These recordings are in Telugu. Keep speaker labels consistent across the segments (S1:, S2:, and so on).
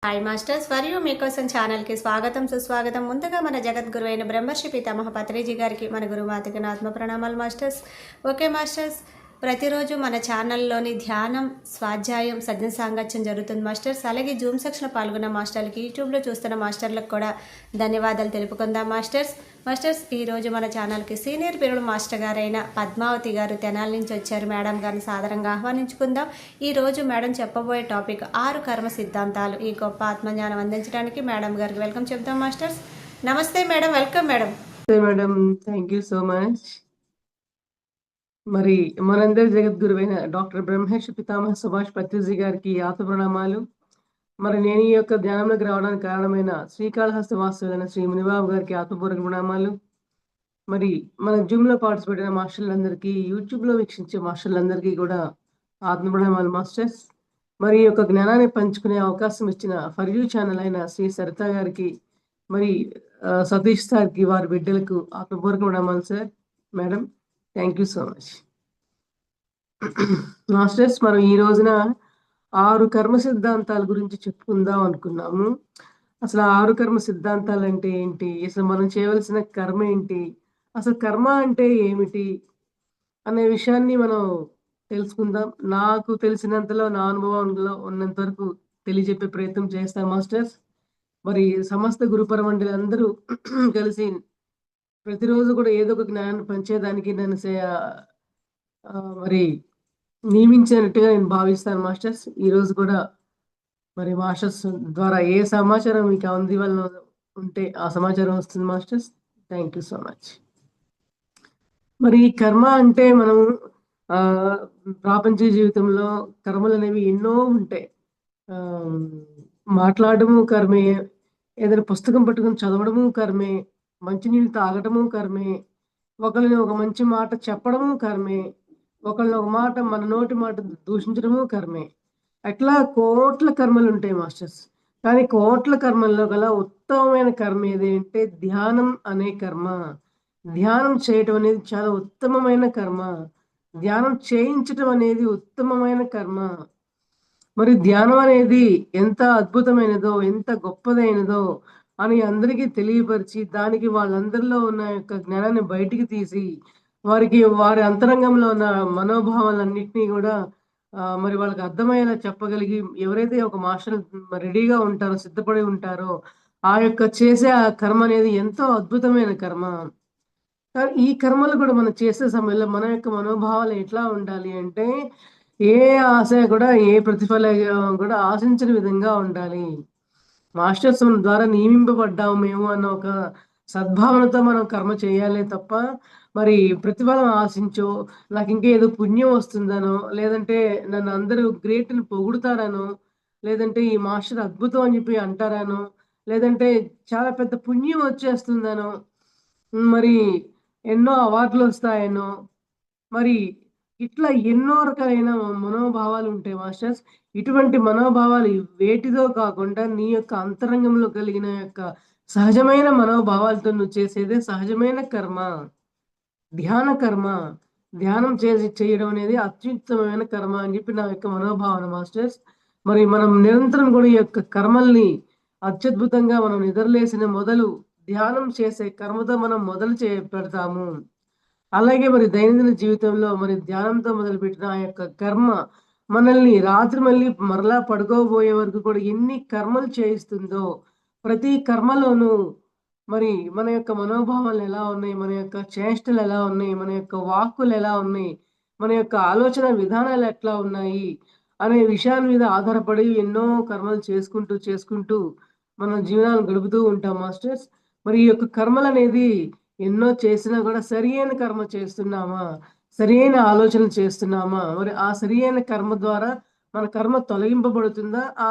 S1: హాయ్ మాస్టర్స్ మరియు మీకోసం ఛానల్కి స్వాగతం సుస్వాగతం. ముందుగా మన జగద్గురు అయిన బ్రహ్మర్షి పితామహ పత్రిజీ గారికి మన గురుమాతకి నా ఆత్మ ప్రణామాలు మాస్టర్స్. ఓకే మాస్టర్స్, ప్రతిరోజు మన ఛానల్లోని ధ్యానం, స్వాధ్యాయం, సజ్జన సాంగత్యం జరుగుతుంది మాస్టర్స్. అలాగే జూమ్ సెక్షన్లో పాల్గొన్న మాస్టర్లకి, యూట్యూబ్లో చూస్తున్న మాస్టర్లకు కూడా ధన్యవాదాలు తెలుపుకుందాం మాస్టర్స్. మాస్టర్స్, ఈరోజు మన ఛానల్కి సీనియర్ పీరియడ్ మాస్టర్ గారైన పద్మావతి గారు తెనాల నుంచి వచ్చారు. మేడం గారిని సాదరంగా ఆహ్వానించుకుందాం. ఈరోజు మేడం చెప్పబోయే టాపిక్ 6 కర్మ సిద్ధాంతాలు. ఈ గొప్ప ఆత్మజ్ఞానం అందించడానికి మేడం గారికి వెల్కమ్ చెప్తాం మాస్టర్స్. నమస్తే madam, welcome madam.
S2: Madam, thank you so much. మరి మనందరి జగద్గురువైన డాక్టర్ బ్రహ్మేష్ పితామహ సుభాష్ పత్రిజీ గారికి ఆత్మ ప్రణామాలు. మరి నేను ఈ యొక్క ధ్యానంలోకి రావడానికి కారణమైన శ్రీకాళహస్తి వాసులైన శ్రీ మునిబాబు గారికి ఆత్మపూర్వక ప్రణామాలు. మరి మన జూమ్లో పార్టిసిపేట్ అయిన మాస్టర్లందరికీ, యూట్యూబ్లో వీక్షించే మాస్టర్లందరికీ కూడా ఆత్మ ప్రణామాలు మాస్టర్స్. మరి ఈ యొక్క జ్ఞానాన్ని పంచుకునే అవకాశం ఇచ్చిన ఫర్ యూ ఛానల్ అయిన శ్రీ సరిత గారికి, మరి సతీష్ సార్కి, వారి బిడ్డలకు ఆత్మపూర్వక ప్రణామాలు sir. Madam, thank you so much. Masters, మనం ఈ రోజున 6 కర్మ సిద్ధాంతాల గురించి చెప్పుకుందాం అనుకున్నాము. అసలు 6 కర్మ సిద్ధాంతాలు అంటే ఏంటి, అసలు మనం చేయవలసిన కర్మ ఏంటి, అసలు కర్మ అంటే ఏమిటి అనే విషయాన్ని మనం తెలుసుకుందాం. నాకు తెలిసినంతలో, నా అనుభవంలో ఉన్నంత వరకు తెలియజెప్పే ప్రయత్నం చేస్తాం మాస్టర్స్. మరి సమస్త గురుపరమండలి అందరూ కలిసి ప్రతిరోజు కూడా ఏదో ఒక జ్ఞానాన్ని పంచేదానికి నన్ను మరి నియమించినట్టుగా నేను భావిస్తాను మాస్టర్స్. ఈరోజు కూడా మరి మాస్టర్స్ ద్వారా ఏ సమాచారం మీకు అందివల్ల ఉంటే ఆ సమాచారం వస్తుంది masters. Thank you so much. మరి కర్మ అంటే మనం ప్రాపంచిక జీవితంలో కర్మలు అనేవి ఎన్నో ఉంటాయి. మాట్లాడము కర్మే, ఏదైనా పుస్తకం పట్టుకుని చదవడము కర్మే, మంచినీళ్ళు తాగటము కర్మే, ఒకరిని ఒక మంచి మాట చెప్పడము కర్మే, ఒకళ్ళని ఒక మాట, మన నోటి మాట దూషించడము కర్మే. అట్లా కోట్ల కర్మలు ఉంటాయి మాస్టర్స్. కానీ కోట్ల కర్మల్లో గల ఉత్తమమైన కర్మ ఏది అంటే ధ్యానం అనే కర్మ. ధ్యానం చేయటం అనేది చాలా ఉత్తమమైన కర్మ. ధ్యానం చేయించటం అనేది ఉత్తమమైన కర్మ. మరి ధ్యానం అనేది ఎంత అద్భుతమైనదో, ఎంత గొప్పదైనదో అని అందరికీ తెలియపరిచి, దానికి వాళ్ళందరిలో ఉన్న యొక్క జ్ఞానాన్ని బయటికి తీసి, వారికి వారి అంతరంగంలో ఉన్న మనోభావాలన్నింటినీ కూడా మరి వాళ్ళకి అర్థమయ్యేలా చెప్పగలిగి, ఎవరైతే ఒక మాస్టర్ రెడీగా ఉంటారో, సిద్ధపడి ఉంటారో, ఆ యొక్క చేసే ఆ కర్మ అనేది ఎంతో అద్భుతమైన కర్మ. కానీ ఈ కర్మలు కూడా మనం చేసే సమయంలో మన యొక్క మనోభావాలు ఎట్లా ఉండాలి అంటే, ఏ ఆశ కూడా, ఏ ప్రతిఫలం కూడా ఆశించని విధంగా ఉండాలి. మాస్టర్స్ మన ద్వారా నియమింపబడ్డాము మేము అన్న ఒక సద్భావనతో మనం కర్మ చేయాలి తప్ప, మరి ప్రతిఫలం ఆశించో, నాకు ఇంకా ఏదో పుణ్యం వస్తుందనో, లేదంటే నన్ను అందరూ గ్రేట్ అని పొగుడుతారనో, లేదంటే ఈ మాస్టర్ అద్భుతం అని చెప్పి అంటారనో, లేదంటే చాలా పెద్ద పుణ్యం వచ్చేస్తుందనో, మరి ఎన్నో అవార్డులు వస్తాయనో, మరి ఇట్లా ఎన్నో రకాలైన మనోభావాలు ఉంటాయి మాస్టర్స్. ఇటువంటి మనోభావాలు వేటిదో కాకుండా నీ యొక్క అంతరంగంలో కలిగిన యొక్క సహజమైన మనోభావాలతో నువ్వు చేసేదే సహజమైన కర్మ, ధ్యాన కర్మ. ధ్యానం చేయడం అనేది అత్యుత్తమమైన కర్మ అని చెప్పి నా యొక్క మనోభావన మాస్టర్స్. మరి మనం నిరంతరం కూడా ఈ యొక్క కర్మల్ని అత్యద్భుతంగా మనం నిద్రలేసిన మొదలు ధ్యానం చేసే కర్మతో మనం మొదలు పెడతాము. అలాగే మరి దైనందిన జీవితంలో మరి ధ్యానంతో మొదలుపెట్టిన ఆ యొక్క కర్మ మనల్ని రాత్రి మళ్ళీ మరలా పడుకోబోయే వరకు కూడా ఎన్ని కర్మలు చేయిస్తుందో, ప్రతి కర్మలోనూ మరి మన యొక్క మనోభావాలు ఎలా ఉన్నాయి, మన యొక్క చేష్టలు ఎలా ఉన్నాయి, మన యొక్క వాక్కులు ఎలా ఉన్నాయి, మన యొక్క ఆలోచన విధానాలు ఎట్లా ఉన్నాయి అనే విషయాల మీద ఆధారపడి ఎన్నో కర్మలు చేసుకుంటూ చేసుకుంటూ మన జీవనాలను గడుపుతూ ఉంటాం మాస్టర్స్. మరి ఈ యొక్క కర్మలు అనేది ఎన్నో చేసినా కూడా సరి అయిన కర్మ చేస్తున్నామా, సరి అయిన ఆలోచనలు చేస్తున్నామా, మరి ఆ సరి అయిన కర్మ ద్వారా మన కర్మ తొలగింపబడుతుందా, ఆ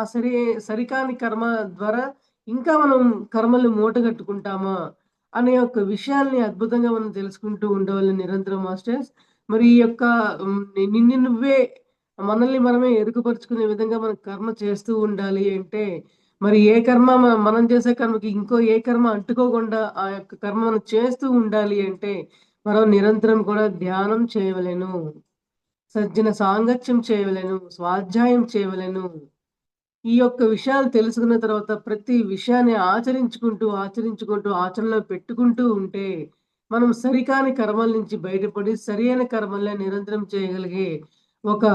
S2: సరికాని కర్మ ద్వారా ఇంకా మనం కర్మల్ని మూటగట్టుకుంటామా అనే యొక్క విషయాల్ని అద్భుతంగా మనం తెలుసుకుంటూ ఉండవాలి నిరంతరం మాస్టర్స్. మరి ఈ యొక్క నిన్ను నువ్వే, మనల్ని మనమే ఎరుకుపరుచుకునే విధంగా మనం కర్మ చేస్తూ ఉండాలి అంటే, మరి ఏ కర్మ మనం చేసే కర్మకి ఇంకో ఏ కర్మ అంటుకోకుండా ఆ యొక్క కర్మ మనం చేస్తూ ఉండాలి అంటే, మనం నిరంతరం కూడా ధ్యానం చేయవలెను, సజ్జన సాంగత్యం చేయవలెను, స్వాధ్యాయం చేయవలెను. ఈ యొక్క విషయాలు తెలుసుకున్న తర్వాత ప్రతి విషయాన్ని ఆచరించుకుంటూ ఆచరణలో పెట్టుకుంటూ ఉంటే మనం సరికాని కర్మల నుంచి బయటపడి సరియైన కర్మలే నిరంతరం చేయగలిగే ఒక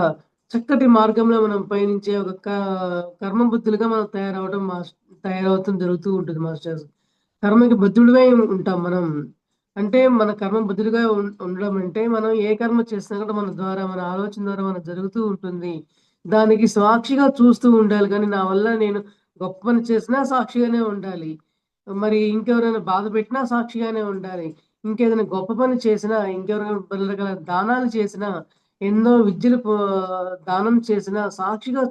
S2: చక్కటి మార్గంలో మనం పయనించే ఒక కర్మ బుద్ధులుగా మనం తయారవటం జరుగుతూ ఉంటుంది మాస్టర్స్. కర్మకి బద్ధుడివై ఉంటాం మనం. అంటే మన కర్మ బద్ధుడిగా ఉండడం అంటే మనం ఏ కర్మ చేసినా కూడా మన ద్వారా, మన ఆలోచన ద్వారా మనకు జరుగుతూ ఉంటుంది. దానికి సాక్షిగా చూస్తూ ఉండాలి గానీ, నా వల్ల నేను గొప్ప పని చేసినా సాక్షిగానే ఉండాలి. మరి ఇంకెవరైనా బాధ పెట్టినా సాక్షిగానే ఉండాలి. ఇంకేదైనా గొప్ప పని చేసినా, ఇంకెవరైనా రకరకాల దానాలు చేసినా, ఎన్నో విద్యలు దానం చేసినా సాక్షిగా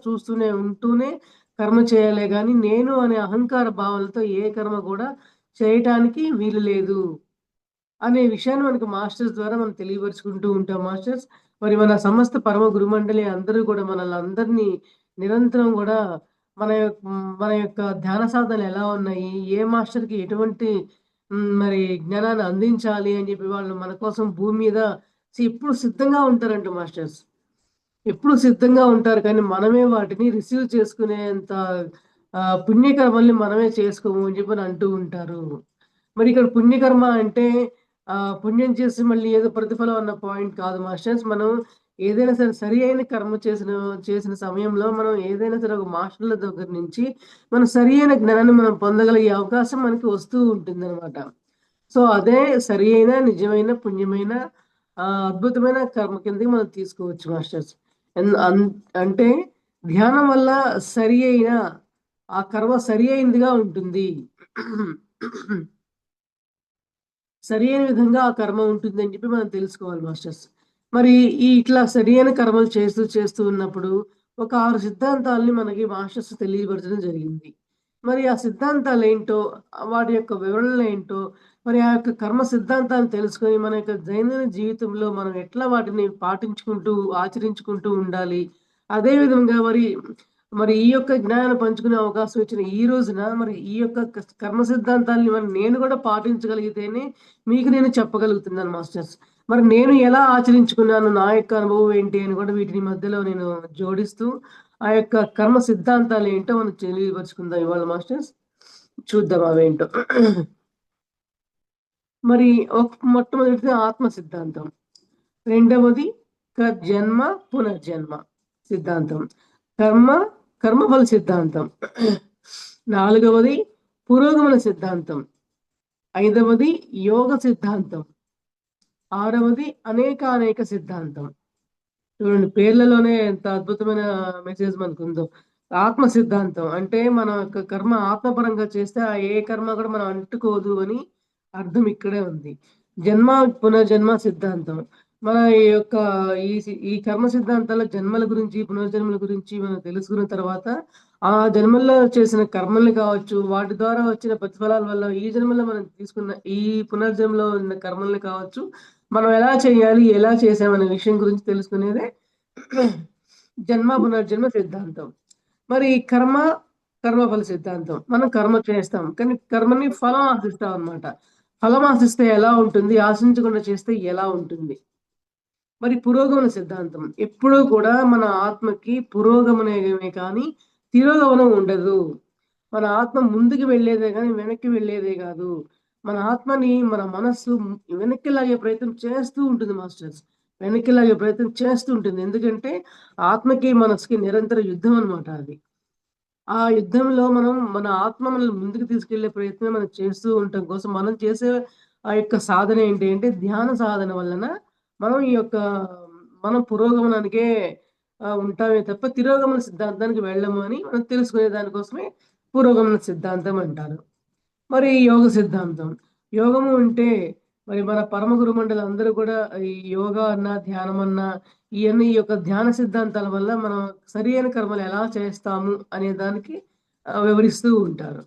S2: ఉంటూనే కర్మ చేయాలే గానీ, నేను అనే అహంకార భావనతో ఏ కర్మ కూడా చేయటానికి వీలు లేదు అనే విషయాన్ని మనకు మాస్టర్స్ ద్వారా మనం తెలియపరుచుకుంటూ ఉంటాం మాస్టర్స్. మరి మన సమస్త పరమ గురుమండలి అందరూ కూడా మనల్నందరినీ నిరంతరం గూడా మన యొక్క ధ్యాన సాధనలు ఎలా ఉన్నాయి? ఏ మాస్టర్‌కి ఎటువంటి మరి జ్ఞానాన్ని అందించాలి అని చెప్పి వాళ్ళు మన కోసం భూమి మీద ఎప్పుడు సిద్ధంగా ఉంటారంట మాస్టర్స్. ఎప్పుడు సిద్ధంగా ఉంటారు. కానీ మనమే వాటిని రిసీవ్ చేసుకునేంత పుణ్యకర్మల్ని మనమే చేసుకోము అని చెప్పని అంటూ ఉంటారు. మరి ఇక్కడ పుణ్యకర్మ అంటే పుణ్యం చేసి మళ్ళీ ఏదో ప్రతిఫలం అన్న పాయింట్ కాదు మాస్టర్స్. మనం ఏదైనా సరే సరి అయిన కర్మ చేసిన సమయంలో మనం ఏదైనా సరే ఒక మాస్టర్‌ల దగ్గర నుంచి మనం సరి అయిన జ్ఞానాన్ని మనం పొందగలిగే అవకాశం మనకి వస్తూ ఉంటుందనమాట. సో, అదే సరి అయిన, నిజమైన, పుణ్యమైన అద్భుతమైన కర్మ కిందకి మనం తీసుకోవచ్చు మాస్టర్స్. ఎన్ అన్ అంటే ధ్యానం వల్ల సరి అయిన ఆ కర్మ సరి అయిందిగా ఉంటుంది. సరియైన విధంగా ఆ కర్మ ఉంటుందని చెప్పి మనం తెలుసుకోవాలి మాస్టర్స్. మరి ఇట్లా సరియైన కర్మలు చేస్తూ ఉన్నప్పుడు ఒక 6 సిద్ధాంతాల్ని మనకి మాస్టర్స్ తెలియపరచడం జరిగింది. మరి ఆ సిద్ధాంతాలేంటో, వాటి యొక్క వివరణలేంటో, మరి ఆ యొక్క కర్మ సిద్ధాంతాన్ని తెలుసుకొని మన యొక్క దైనందిన జీవితంలో మనం ఎట్లా వాటిని పాటించుకుంటూ, ఆచరించుకుంటూ ఉండాలి. అదే విధంగా మరి ఈ యొక్క జ్ఞానాన్ని పంచుకునే అవకాశం ఇచ్చిన ఈ రోజున మరి ఈ యొక్క కర్మ సిద్ధాంతాల్ని మరి నేను కూడా పాటించగలిగితేనే మీకు నేను చెప్పగలుగుతున్నాను మాస్టర్స్. మరి నేను ఎలా ఆచరించుకున్నాను, నా యొక్క అనుభవం ఏంటి అని కూడా వీటిని మధ్యలో నేను జోడిస్తూ, ఆ యొక్క కర్మ సిద్ధాంతాలేంటో మనం తెలియపరుచుకుందాం ఇవాళ మాస్టర్స్. చూద్దాం అవేంటో. మరి మొట్టమొదటిది ఆత్మ సిద్ధాంతం. రెండవది జన్మ, పునర్జన్మ సిద్ధాంతం. కర్మ, కర్మఫల సిద్ధాంతం. నాలుగవది పురోగమన సిద్ధాంతం. ఐదవది యోగ సిద్ధాంతం. ఆరవది అనేకానేక సిద్ధాంతం. చూడండి పేర్లలోనే ఎంత అద్భుతమైన మెసేజ్ మనకుందో. ఆత్మ సిద్ధాంతం అంటే మన యొక్క కర్మ ఆత్మపరంగా చేస్తే ఆ ఏ కర్మ కూడా మనం అంటుకోదు అని అర్థం ఇక్కడే ఉంది. జన్మ, పునర్జన్మ సిద్ధాంతం. మన ఈ యొక్క ఈ కర్మ సిద్ధాంతాల జన్మల గురించి, పునర్జన్మల గురించి మనం తెలుసుకున్న తర్వాత ఆ జన్మల్లో చేసిన కర్మల్ని కావచ్చు, వాటి ద్వారా వచ్చిన ప్రతిఫలాల వల్ల ఈ జన్మలో మనం తీసుకున్న ఈ పునర్జన్మలో ఉన్న కర్మల్ని కావచ్చు, మనం ఎలా చేయాలి, ఎలా చేసామనే విషయం గురించి తెలుసుకునేదే జన్మ, పునర్జన్మ సిద్ధాంతం. మరి కర్మఫల సిద్ధాంతం. మనం కర్మ చేస్తాం. కానీ కర్మని ఫలం ఆశిస్తాం అన్నమాట. ఫలం ఆశిస్తే ఎలా ఉంటుంది? ఆశించకుండా చేస్తే ఎలా ఉంటుంది? మరి పురోగమన సిద్ధాంతం. ఎప్పుడూ కూడా మన ఆత్మకి పురోగమనమే కానీ తిరోగమనం ఉండదు. మన ఆత్మ ముందుకు వెళ్ళేదే గానీ వెనక్కి వెళ్ళేదే గాదు. మన ఆత్మని మన మనస్సు వెనక్కి లాగే ప్రయత్నం చేస్తూ ఉంటుంది మాస్టర్స్. వెనక్కి లాగే ప్రయత్నం చేస్తూ ఉంటుంది. ఎందుకంటే ఆత్మకి, మనసుకి నిరంతర యుద్ధం అన్నమాట అది. ఆ యుద్ధంలో మన ఆత్మ మనల్ని ముందుకు తీసుకెళ్ళే ప్రయత్నం మనం చేస్తూ ఉండటం కోసం మనం చేసే ఆ యొక్క సాధన ఏంటి అంటే ధ్యాన సాధన వలన మనం మనం పురోగమనానికే ఉంటామే తప్ప తిరోగమన సిద్ధాంతానికి వెళ్ళము అని మనం తెలుసుకునే దానికోసమే పురోగమన సిద్ధాంతం అంటారు. మరి యోగ సిద్ధాంతం. యోగము అంటే మరి మన పరమ గురుమండలి అందరూ కూడా ఈ యోగా అన్నా, ధ్యానం అన్నా ఈ యొక్క ధ్యాన సిద్ధాంతాల వల్ల మనం సరియైన కర్మలు ఎలా చేస్తాము అనే దానికి వివరిస్తూ ఉంటారు.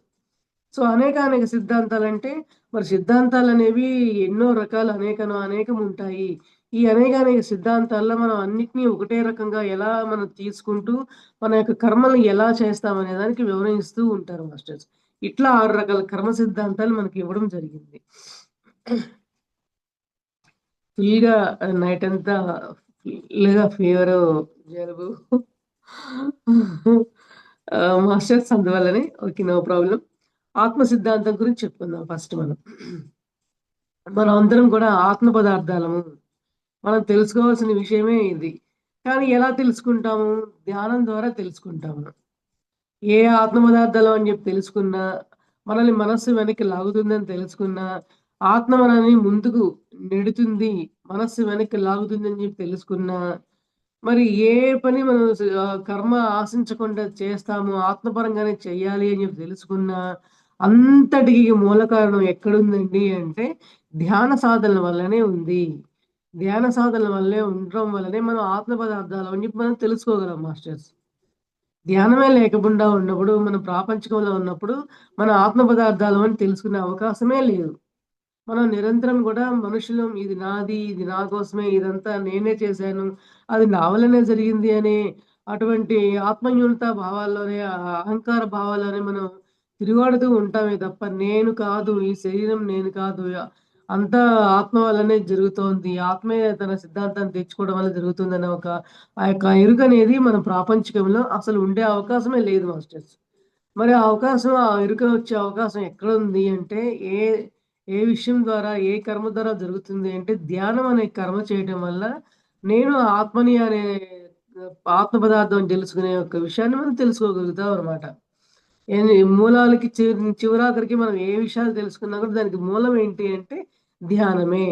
S2: సో, అనేకానేక సిద్ధాంతాలంటే మరి సిద్ధాంతాలనేవి ఎన్నో రకాలు అనేకం ఉంటాయి. ఈ అనేకానేక సిద్ధాంతాల్లో మనం అన్నిటిని ఒకటే రకంగా ఎలా మనం తీసుకుంటూ, మన యొక్క కర్మల్ని ఎలా చేస్తామనే దానికి వివరిస్తూ ఉంటారు మాస్టర్స్. ఇట్లా 6 రకాల కర్మ సిద్ధాంతాలు మనకి ఇవ్వడం జరిగింది. ఫుల్‌గా నైటంతా ఫుల్‌గా ఫీవరు, జలుబు. మాస్టర్స్ అందువల్లనే ఓకే. No problem. ఆత్మ సిద్ధాంతం గురించి చెప్పుకుందాం ఫస్ట్ మనం. మనం అందరం కూడా ఆత్మ పదార్థాలము. మనం తెలుసుకోవాల్సిన విషయమే ఇది. కానీ ఎలా తెలుసుకుంటాము? ధ్యానం ద్వారా తెలుసుకుంటాము. ఏ ఆత్మ పదార్థాలు అని చెప్పి తెలుసుకున్నా, మనల్ని మనస్సు వెనక్కి లాగుతుందని తెలుసుకున్నా, ఆత్మ మనల్ని ముందుకు నెడుతుంది, మనస్సు వెనక్కి లాగుతుందని చెప్పి తెలుసుకున్నా, మరి ఏ పని మనం కర్మ ఆశించకుండా చేస్తాము, ఆత్మపరంగానే చెయ్యాలి అని చెప్పి తెలుసుకున్నా, అంతటికి మూల కారణం ఎక్కడుందండి అంటే, ధ్యాన సాధనల వల్లనే ఉంది. ధ్యాన సాధనల వల్లే ఉండడం వల్లనే మనం ఆత్మ పదార్థాలు అని చెప్పి మనం తెలుసుకోగలం మాస్టర్స్. ధ్యానమే లేకుండా ఉన్నప్పుడు, మనం ప్రాపంచికంలో ఉన్నప్పుడు, మన ఆత్మ పదార్థాలు అని తెలుసుకునే అవకాశమే లేదు. మనం నిరంతరం గూడా మనుషులం, ఇది నాది, ఇది నా కోసమే, ఇదంతా నేనే చేశాను, అది నా వల్లనే జరిగింది అనే అటువంటి ఆత్మన్యూనతా భావాల్లోనే, అహంకార భావాల్లోనే మనం తిరుగాడుతూ ఉంటామే తప్ప, నేను కాదు, ఈ శరీరం నేను కాదు, అంతా ఆత్మ వల్లనే జరుగుతోంది. ఆత్మే తన సిద్ధాంతాన్ని తెచ్చుకోవడం వల్ల జరుగుతుందనే ఒక ఆ యొక్క ఎరుకనేది మన ప్రాపంచికంలో అసలు ఉండే అవకాశమే లేదు మాస్టర్స్. మరి ఆ అవకాశం, ఆ ఎరుక వచ్చే అవకాశం ఎక్కడుంది అంటే, ఏ ఏ విషయం ద్వారా, ఏ కర్మ ద్వారా జరుగుతుంది అంటే, ధ్యానం అనే కర్మ చేయటం వల్ల, నేను ఆత్మని అనే ఆత్మ పదార్థం తెలుసుకునే ఒక విషయాన్ని మనం తెలుసుకోగలుగుతాం అనమాట. మూలాలకి చివరాఖరికి మనం ఏ విషయాలు తెలుసుకున్నా కూడా దానికి మూలం ఏంటి అంటే ధ్యానమే.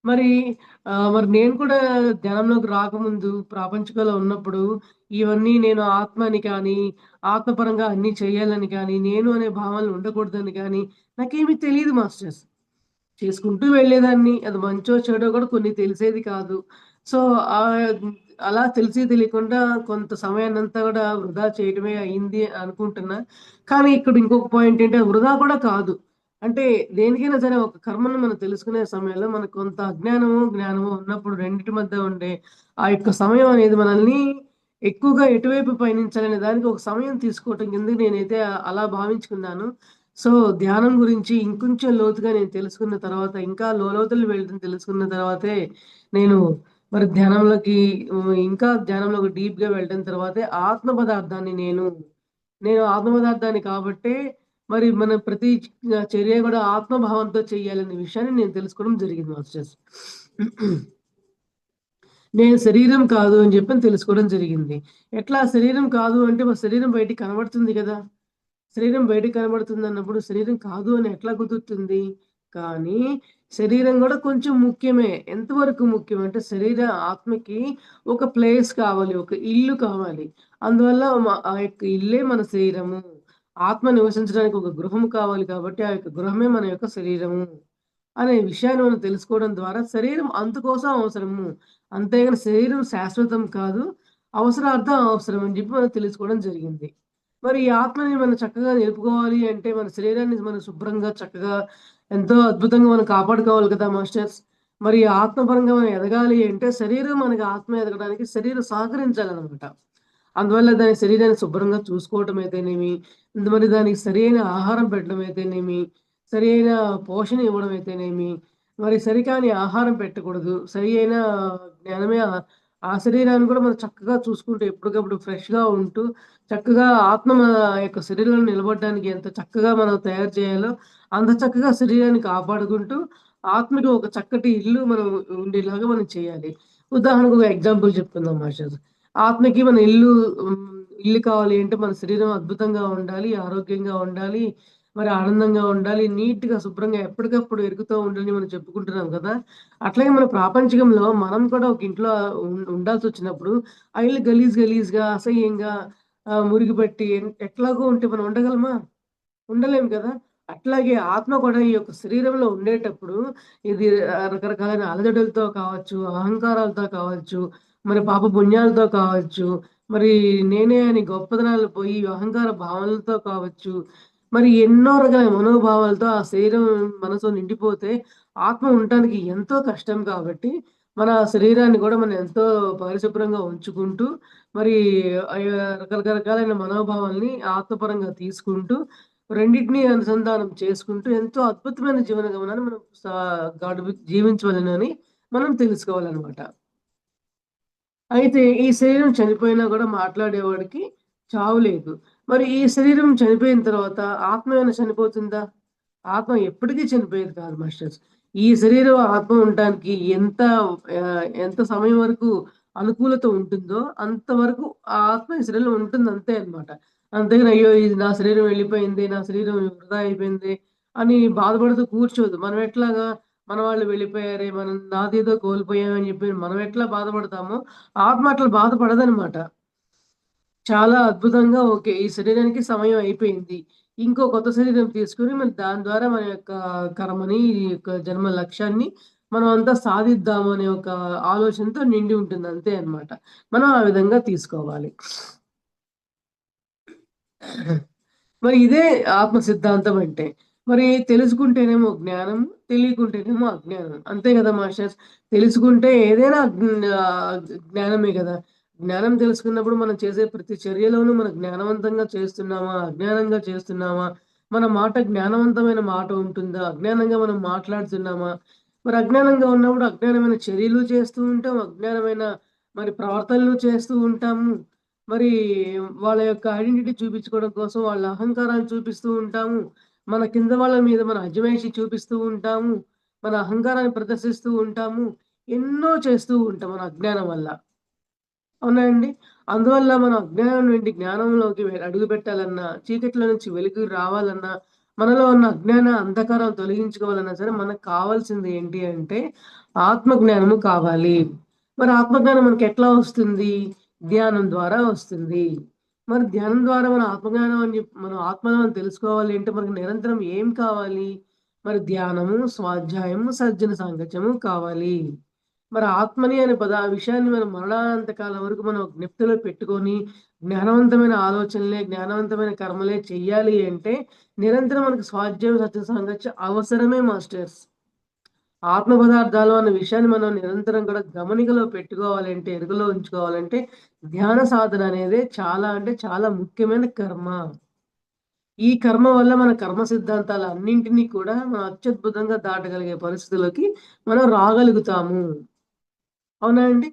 S2: మరి మరి నేను కూడా ధ్యానంలోకి రాకముందు ప్రాపంచికంలో ఉన్నప్పుడు, ఇవన్నీ నేను ఆత్మని కానీ, ఆత్మపరంగా అన్నీ చేయాలని కానీ, నేను అనే భావనలు ఉండకూడదని కానీ, నాకేమీ తెలీదు మాస్టర్స్. చేసుకుంటూ వెళ్ళేదాన్ని. అది మంచో, చెడో కూడా కొన్ని తెలిసేది కాదు. సో, అలా తెలిసి తెలియకుండా కొంత సమయాన్నంతా కూడా వృధా చేయడమే అయింది అనుకుంటున్నా. కానీ ఇక్కడ ఇంకొక పాయింట్ ఏంటి, అది వృధా కూడా కాదు. అంటే దేనికైనా సరే ఒక కర్మను మనం తెలుసుకునే సమయంలో మనకు కొంత అజ్ఞానము, జ్ఞానము ఉన్నప్పుడు రెండిటి మధ్య ఉండే ఆ యొక్క సమయం అనేది మనల్ని ఎక్కువగా ఎటువైపు పయనించాలనే దానికి ఒక సమయం తీసుకోవటం కిందకి నేనైతే అలా భావించుకున్నాను. సో, ధ్యానం గురించి ఇంకొంచెం లోతుగా నేను తెలుసుకున్న తర్వాత, ఇంకా లోలోతులు వెళ్ళడం తెలుసుకున్న తర్వాతే, నేను మరి ధ్యానంలోకి ఇంకా ధ్యానంలోకి డీప్‌గా వెళ్ళడం తర్వాతే ఆత్మ పదార్థాన్ని నేను ఆత్మ పదార్థాన్ని కాబట్టే, మరి మన ప్రతి చర్య గూడా ఆత్మభావంతో చేయాలనే విషయాన్ని నేను తెలుసుకోవడం జరిగింది మాస్టర్స్. నేను శరీరం కాదు అని జెప్పని తెలుసుకోవడం జరిగింది. ఎట్లా శరీరం కాదు అంటే, మరి శరీరం బయటికి కనబడుతుంది గదా! శరీరం బయటకి కనబడుతుందన్నప్పుడు శరీరం కాదు అని ఎట్లా కుదురుతుంది? కానీ శరీరం గూడా కొంచెం ముఖ్యమే. ఎంతవరకు ముఖ్యం అంటే ఆత్మకి ఒక ప్లేస్ కావాలి. ఒక ఇల్లు కావాలి. అందువల్ల ఆ యొక్క ఇల్లే మన శరీరము. ఆత్మ నివసించడానికి ఒక గృహం కావాలి కాబట్టి ఆ యొక్క గృహమే మన యొక్క శరీరము. అనే విషయాన్ని మనం తెలుసుకోవడం ద్వారా శరీరం అందుకోసం అవసరము. అంతేగాని శరీరం శాశ్వతం కాదు. అవసరార్థం అవసరం అని జెప్పి మనం తెలుసుకోవడం జరిగింది. మరి ఈ ఆత్మని మనం చక్కగా నిలుపుకోవాలి అంటే, మన శరీరాన్ని మనం శుభ్రంగా, చక్కగా ఎంతో అద్భుతంగా మనం కాపాడుకోవాలి కదా మాస్టర్స్. మరి ఈ ఆత్మపరంగా మనం ఎదగాలి అంటే, శరీరం మనకి ఆత్మ ఎదగడానికి శరీరం సహకరించాలనమాట. అందువల్ల దాని శరీరాన్ని శుభ్రంగా చూసుకోవటం అయితేనేమి, మరి దానికి సరైన ఆహారం పెట్టడం అయితేనేమి, సరైన పోషణ ఇవ్వడం అయితేనేమి, మరి సరికాని ఆహారం పెట్టకూడదు. సరి అయిన జ్ఞానమే ఆ శరీరాన్ని కూడా మనం చక్కగా చూసుకుంటూ ఎప్పటికప్పుడు ఫ్రెష్‌గా ఉంటూ, చక్కగా ఆత్మ మన యొక్క శరీరంలో నిలబడడానికి ఎంత చక్కగా మనం తయారు చేయాలో, అంత చక్కగా శరీరాన్ని కాపాడుకుంటూ, ఆత్మకి ఒక చక్కటి ఇల్లు మనం ఉండేలాగా మనం చేయాలి. ఉదాహరణకు ఒక ఎగ్జాంపుల్ చెప్పుకుందాం మాస్టర్స్. ఆత్మకి మన హ్మ్, ఇల్లు కావాలి అంటే మన శరీరం అద్భుతంగా ఉండాలి, ఆరోగ్యంగా ఉండాలి, మరి ఆనందంగా ఉండాలి, నీట్‌గా శుభ్రంగా ఎప్పటికప్పుడు ఎరుగుతూ ఉండాలని మనం చెప్పుకుంటున్నాం కదా! అట్లాగే మన ప్రాపంచికంలో మనం కూడా ఒక ఇంట్లో ఉండాల్సొచ్చినప్పుడు ఆ ఇల్లు గలీజ్‌గా, అసహ్యంగా మురికి పట్టి ఎట్లాగో ఉంటే మనం ఉండగలమా? ఉండలేం కదా! అట్లాగే ఆత్మ కూడా ఈ యొక్క శరీరంలో ఉండేటప్పుడు ఇది రకరకాలైన అలజడులతో కావచ్చు, అహంకారాలతో కావచ్చు, మరి పాపపుణ్యాలతో కావచ్చు, మరి నేనే అని గొప్పదనాలు పోయి అహంకార భావనలతో కావచ్చు, మరి ఎన్నో రకాల మనోభావాలతో ఆ శరీరం, మనసు నిండిపోతే ఆత్మ ఉండటానికి ఎంతో కష్టం కాబట్టి, మన శరీరాన్ని కూడా మనం ఎంతో పరిశుభ్రంగా ఉంచుకుంటూ, మరి రకరకాలైన మనోభావాల్ని ఆత్మపరంగా తీసుకుంటూ రెండిటిని అనుసంధానం చేసుకుంటూ ఎంతో అద్భుతమైన జీవన గమనాన్ని మనం జీవించవలెనని మనం తెలుసుకోవాలనమాట. అయితే ఈ శరీరం చనిపోయినా గూడా మాట్లాడేవాడికి చావు లేదు. మరి ఈ శరీరం చనిపోయిన తర్వాత ఆత్మ ఏమైనా చనిపోతుందా? ఆత్మ ఎప్పటికీ చనిపోయేది కాదు మాస్టర్స్. ఈ శరీరం ఆత్మ ఉండటానికి ఎంత సమయం వరకు అనుకూలత ఉంటుందో అంతవరకు ఆ ఆత్మ ఈ శరీరంలో ఉంటుంది అంతే అన్నమాట. అంతేగాని అయ్యో! ఇది నా శరీరం వెళ్ళిపోయింది. నా శరీరం వృధా అయిపోయింది అని బాధపడుతూ కూర్చోదు. మనం ఎట్లాగా మన వాళ్ళు వెళ్ళిపోయారే! నాదేదో కోల్పోయామని చెప్పి మనం ఎట్లా బాధపడతామో ఆత్మ అట్లా బాధపడదనమాట. చాలా అద్భుతంగా ఓకే. ఈ శరీరానికి సమయం అయిపోయింది. ఇంకో కొత్త శరీరం తీసుకొని మరి దాని ద్వారా మన యొక్క కర్మని, ఈ యొక్క జన్మ లక్ష్యాన్ని మనం అంతా సాధిద్దాము అనే ఒక ఆలోచనతో నిండి ఉంటుంది అంతే అన్నమాట. మనం ఆ విధంగా తీసుకోవాలి. మరి ఇదే ఆత్మ సిద్ధాంతం అంటే. మరి తెలుసుకుంటేనేమో జ్ఞానం, తెలియకుంటేనేమో అజ్ఞానం. అంతే గదా మాస్టర్స్. తెలుసుకుంటే ఏదైనా జ్ఞానమే గదా! జ్ఞానం తెలుసుకున్నప్పుడు మనం చేసే ప్రతి చర్యలోనూ మనం జ్ఞానవంతంగా చేస్తున్నామా? అజ్ఞానంగా చేస్తున్నామా? మన మాట జ్ఞానవంతమైన మాట ఉంటుందా? అజ్ఞానంగా మనం మాట్లాడుతున్నామా? మరి అజ్ఞానంగా ఉన్నప్పుడు అజ్ఞానమైన చర్యలు చేస్తూ ఉంటాం. అజ్ఞానమైన మరి ప్రవర్తనలు చేస్తూ ఉంటాము. మరి వాళ్ళ యొక్క ఐడెంటిటీ చూపించుకోవడం కోసం వాళ్ళ అహంకారాన్ని చూపిస్తూ ఉంటాము. మన కింద వాళ్ళ మీద మన అజమాయిషీ చూపిస్తూ ఉంటాము. మన అహంకారాన్ని ప్రదర్శిస్తూ ఉంటాము. ఎన్నో చేస్తూ ఉంటాం మన అజ్ఞానం వల్ల. అవునా అండి? అందువల్ల మనం అజ్ఞానం నుండి జ్ఞానంలోకి అడుగుపెట్టాలన్నా, చీకట్లో నుంచి వెలుగుకి రావాలన్నా, మనలో ఉన్న అజ్ఞాన అంధకారం తొలగించుకోవాలన్నా సరే మనకు కావాల్సింది ఏంటి అంటే ఆత్మ జ్ఞానము కావాలి. మరి ఆత్మజ్ఞానం మనకెట్లా వస్తుంది? ధ్యానం ద్వారా వస్తుంది. మరి ధ్యానం ద్వారా మన ఆత్మజ్ఞానం అని మనం ఆత్మను మనం తెలుసుకోవాలి అంటే మనకు నిరంతరం ఏం కావాలి? మరి ధ్యానము, స్వాధ్యాయము, సజ్జన సాంగత్యము కావాలి. మరి ఆత్మని అనే ఆ విషయాన్ని మనం మరణాంత కాలం వరకు మనం జ్ఞప్తిలో పెట్టుకొని, జ్ఞానవంతమైన ఆలోచనలే, జ్ఞానవంతమైన కర్మలే చెయ్యాలి అంటే, నిరంతరం మనకు స్వాధ్యాయం, సత్య సాంగత్యం అవసరమే మాస్టర్స్. ఆత్మ పదార్థాలు అన్న విషయాన్ని మనం నిరంతరం కూడా గమనికలో పెట్టుకోవాలంటే, ఎరుకలో ఉంచుకోవాలంటే, ధ్యాన సాధన అనేదే చాలా అంటే చాలా ముఖ్యమైన కర్మ. ఈ కర్మ వల్ల మన కర్మ సిద్ధాంతాలన్నింటినీ కూడా మనం అత్యద్భుతంగా దాటగలిగే పరిస్థితిలోకి మనం రాగలుగుతాము. అవునా అండి?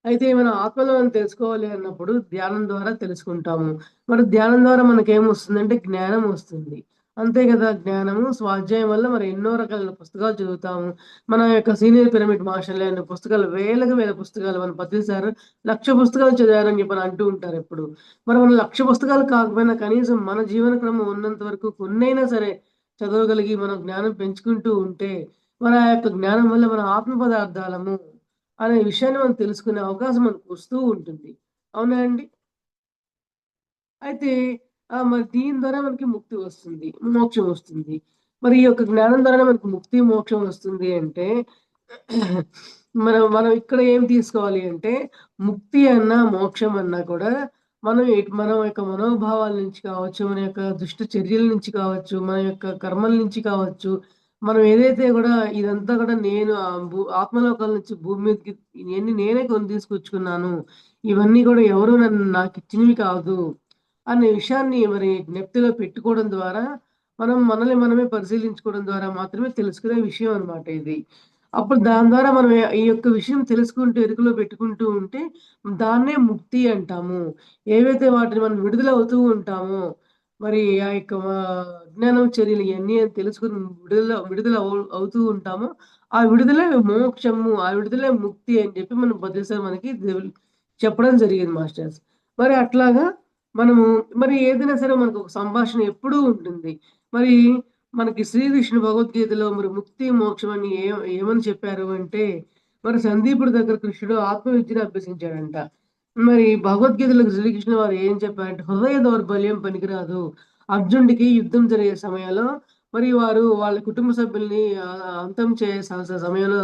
S2: అయితే మనం ఆత్మలో మనం తెలుసుకోవాలి అన్నప్పుడు ధ్యానం ద్వారా తెలుసుకుంటాము. మరి ధ్యానం ద్వారా మనకేమొస్తుందంటే జ్ఞానం వస్తుంది. అంతే గదా! జ్ఞానము, స్వాధ్యాయం వల్ల మరి ఎన్నో రకాల పుస్తకాలు చదువుతాము. మన యొక్క సీనియర్ పిరమిడ్ మాస్టర్‌లు అనే పుస్తకాలు వేలకు వేల పుస్తకాలు మన పత్రి సారు 1,00,000 పుస్తకాలు చదివారని చెప్పని అంటూ ఉంటారెప్పుడు. మరి మనం 1,00,000 పుస్తకాలు కాకపోయినా కనీసం మన జీవన క్రమం ఉన్నంత వరకు కొన్నైనా సరే చదవగలిగి మనం జ్ఞానం పెంచుకుంటూ ఉంటే, మన యొక్క జ్ఞానం వల్ల మన ఆత్మ పదార్థాలము అనే విషయాన్ని మనం తెలుసుకునే అవకాశం మనకొస్తూ ఉంటుంది. అవునా అండి? అయితే మరి దీని ద్వారా మనకి ముక్తి వస్తుంది. మోక్షం వస్తుంది. మరి ఈ యొక్క జ్ఞానం ద్వారానే మనకు ముక్తి, మోక్షం వస్తుంది అంటే మనం మనం ఇక్కడ ఏం తీసుకోవాలి అంటే ముక్తి అన్నా, మోక్షం అన్నా కూడా మన యొక్క మనోభావాల నుంచి కావచ్చు, మన యొక్క దుష్ట చర్యల నుంచి కావచ్చు, మన యొక్క కర్మల నుంచి కావచ్చు, మనం ఏదైతే గూడా ఇదంతా గూడా నేను ఆత్మలోకాల నుంచి భూమి మీదకి ఇయన్నీ నేనే కొని తీసుకొచ్చుకున్నాను. ఇవన్నీ గూడా ఎవరు నాకిచ్చినవి కాదు. అనే విషయాన్ని మరి జ్ఞప్తిలో పెట్టుకోవడం ద్వారా, మనం మనల్ని మనమే పరిశీలించుకోవడం ద్వారా మాత్రమే తెలుసుకునే విషయం అన్నమాట ఇది. అప్పుడు దాని ద్వారా మనం ఈ యొక్క విషయం తెలుసుకుంటూ, ఎరుకలో పెట్టుకుంటూ ఉంటే దాన్నే ముక్తి అంటాము. ఏవైతే వాటిని మనం విడుదల అవుతూ ఉంటామో, మరి ఆ యొక్క అజ్ఞానం చర్యలు ఇయన్నీ తెలుసుకొని విడుదల విడుదల అవుతూ ఉంటామో, ఆ విడుదలే మోక్షము, ఆ విడుదలే ముక్తి అని చెప్పి మన బుద్ధేశ్వర్ మనకి చెప్పడం జరిగింది మాస్టర్స్. మరి అట్లాగా మనము మరి ఏదైనా సరే మనకొక సంభాషణ ఎప్పుడూ ఉంటుంది. మరి మనకి శ్రీకృష్ణుడు భగవద్గీతలో మరి ముక్తి, మోక్షం అని ఏమని చెప్పారు అంటే, మరి సందీపుడి దగ్గర కృష్ణుడు ఆత్మవిద్యను అభ్యసించాడంట. మరి భగవద్గీతలో శ్రీకృష్ణుల వారు ఏం చెప్పారంటే, హృదయ దౌర్బల్యం పనికిరాదు. అర్జునుడికి యుద్ధం జరిగే సమయంలో మరి వారు వాళ్ళ కుటుంబ సభ్యుల్ని అంతం సమయంలో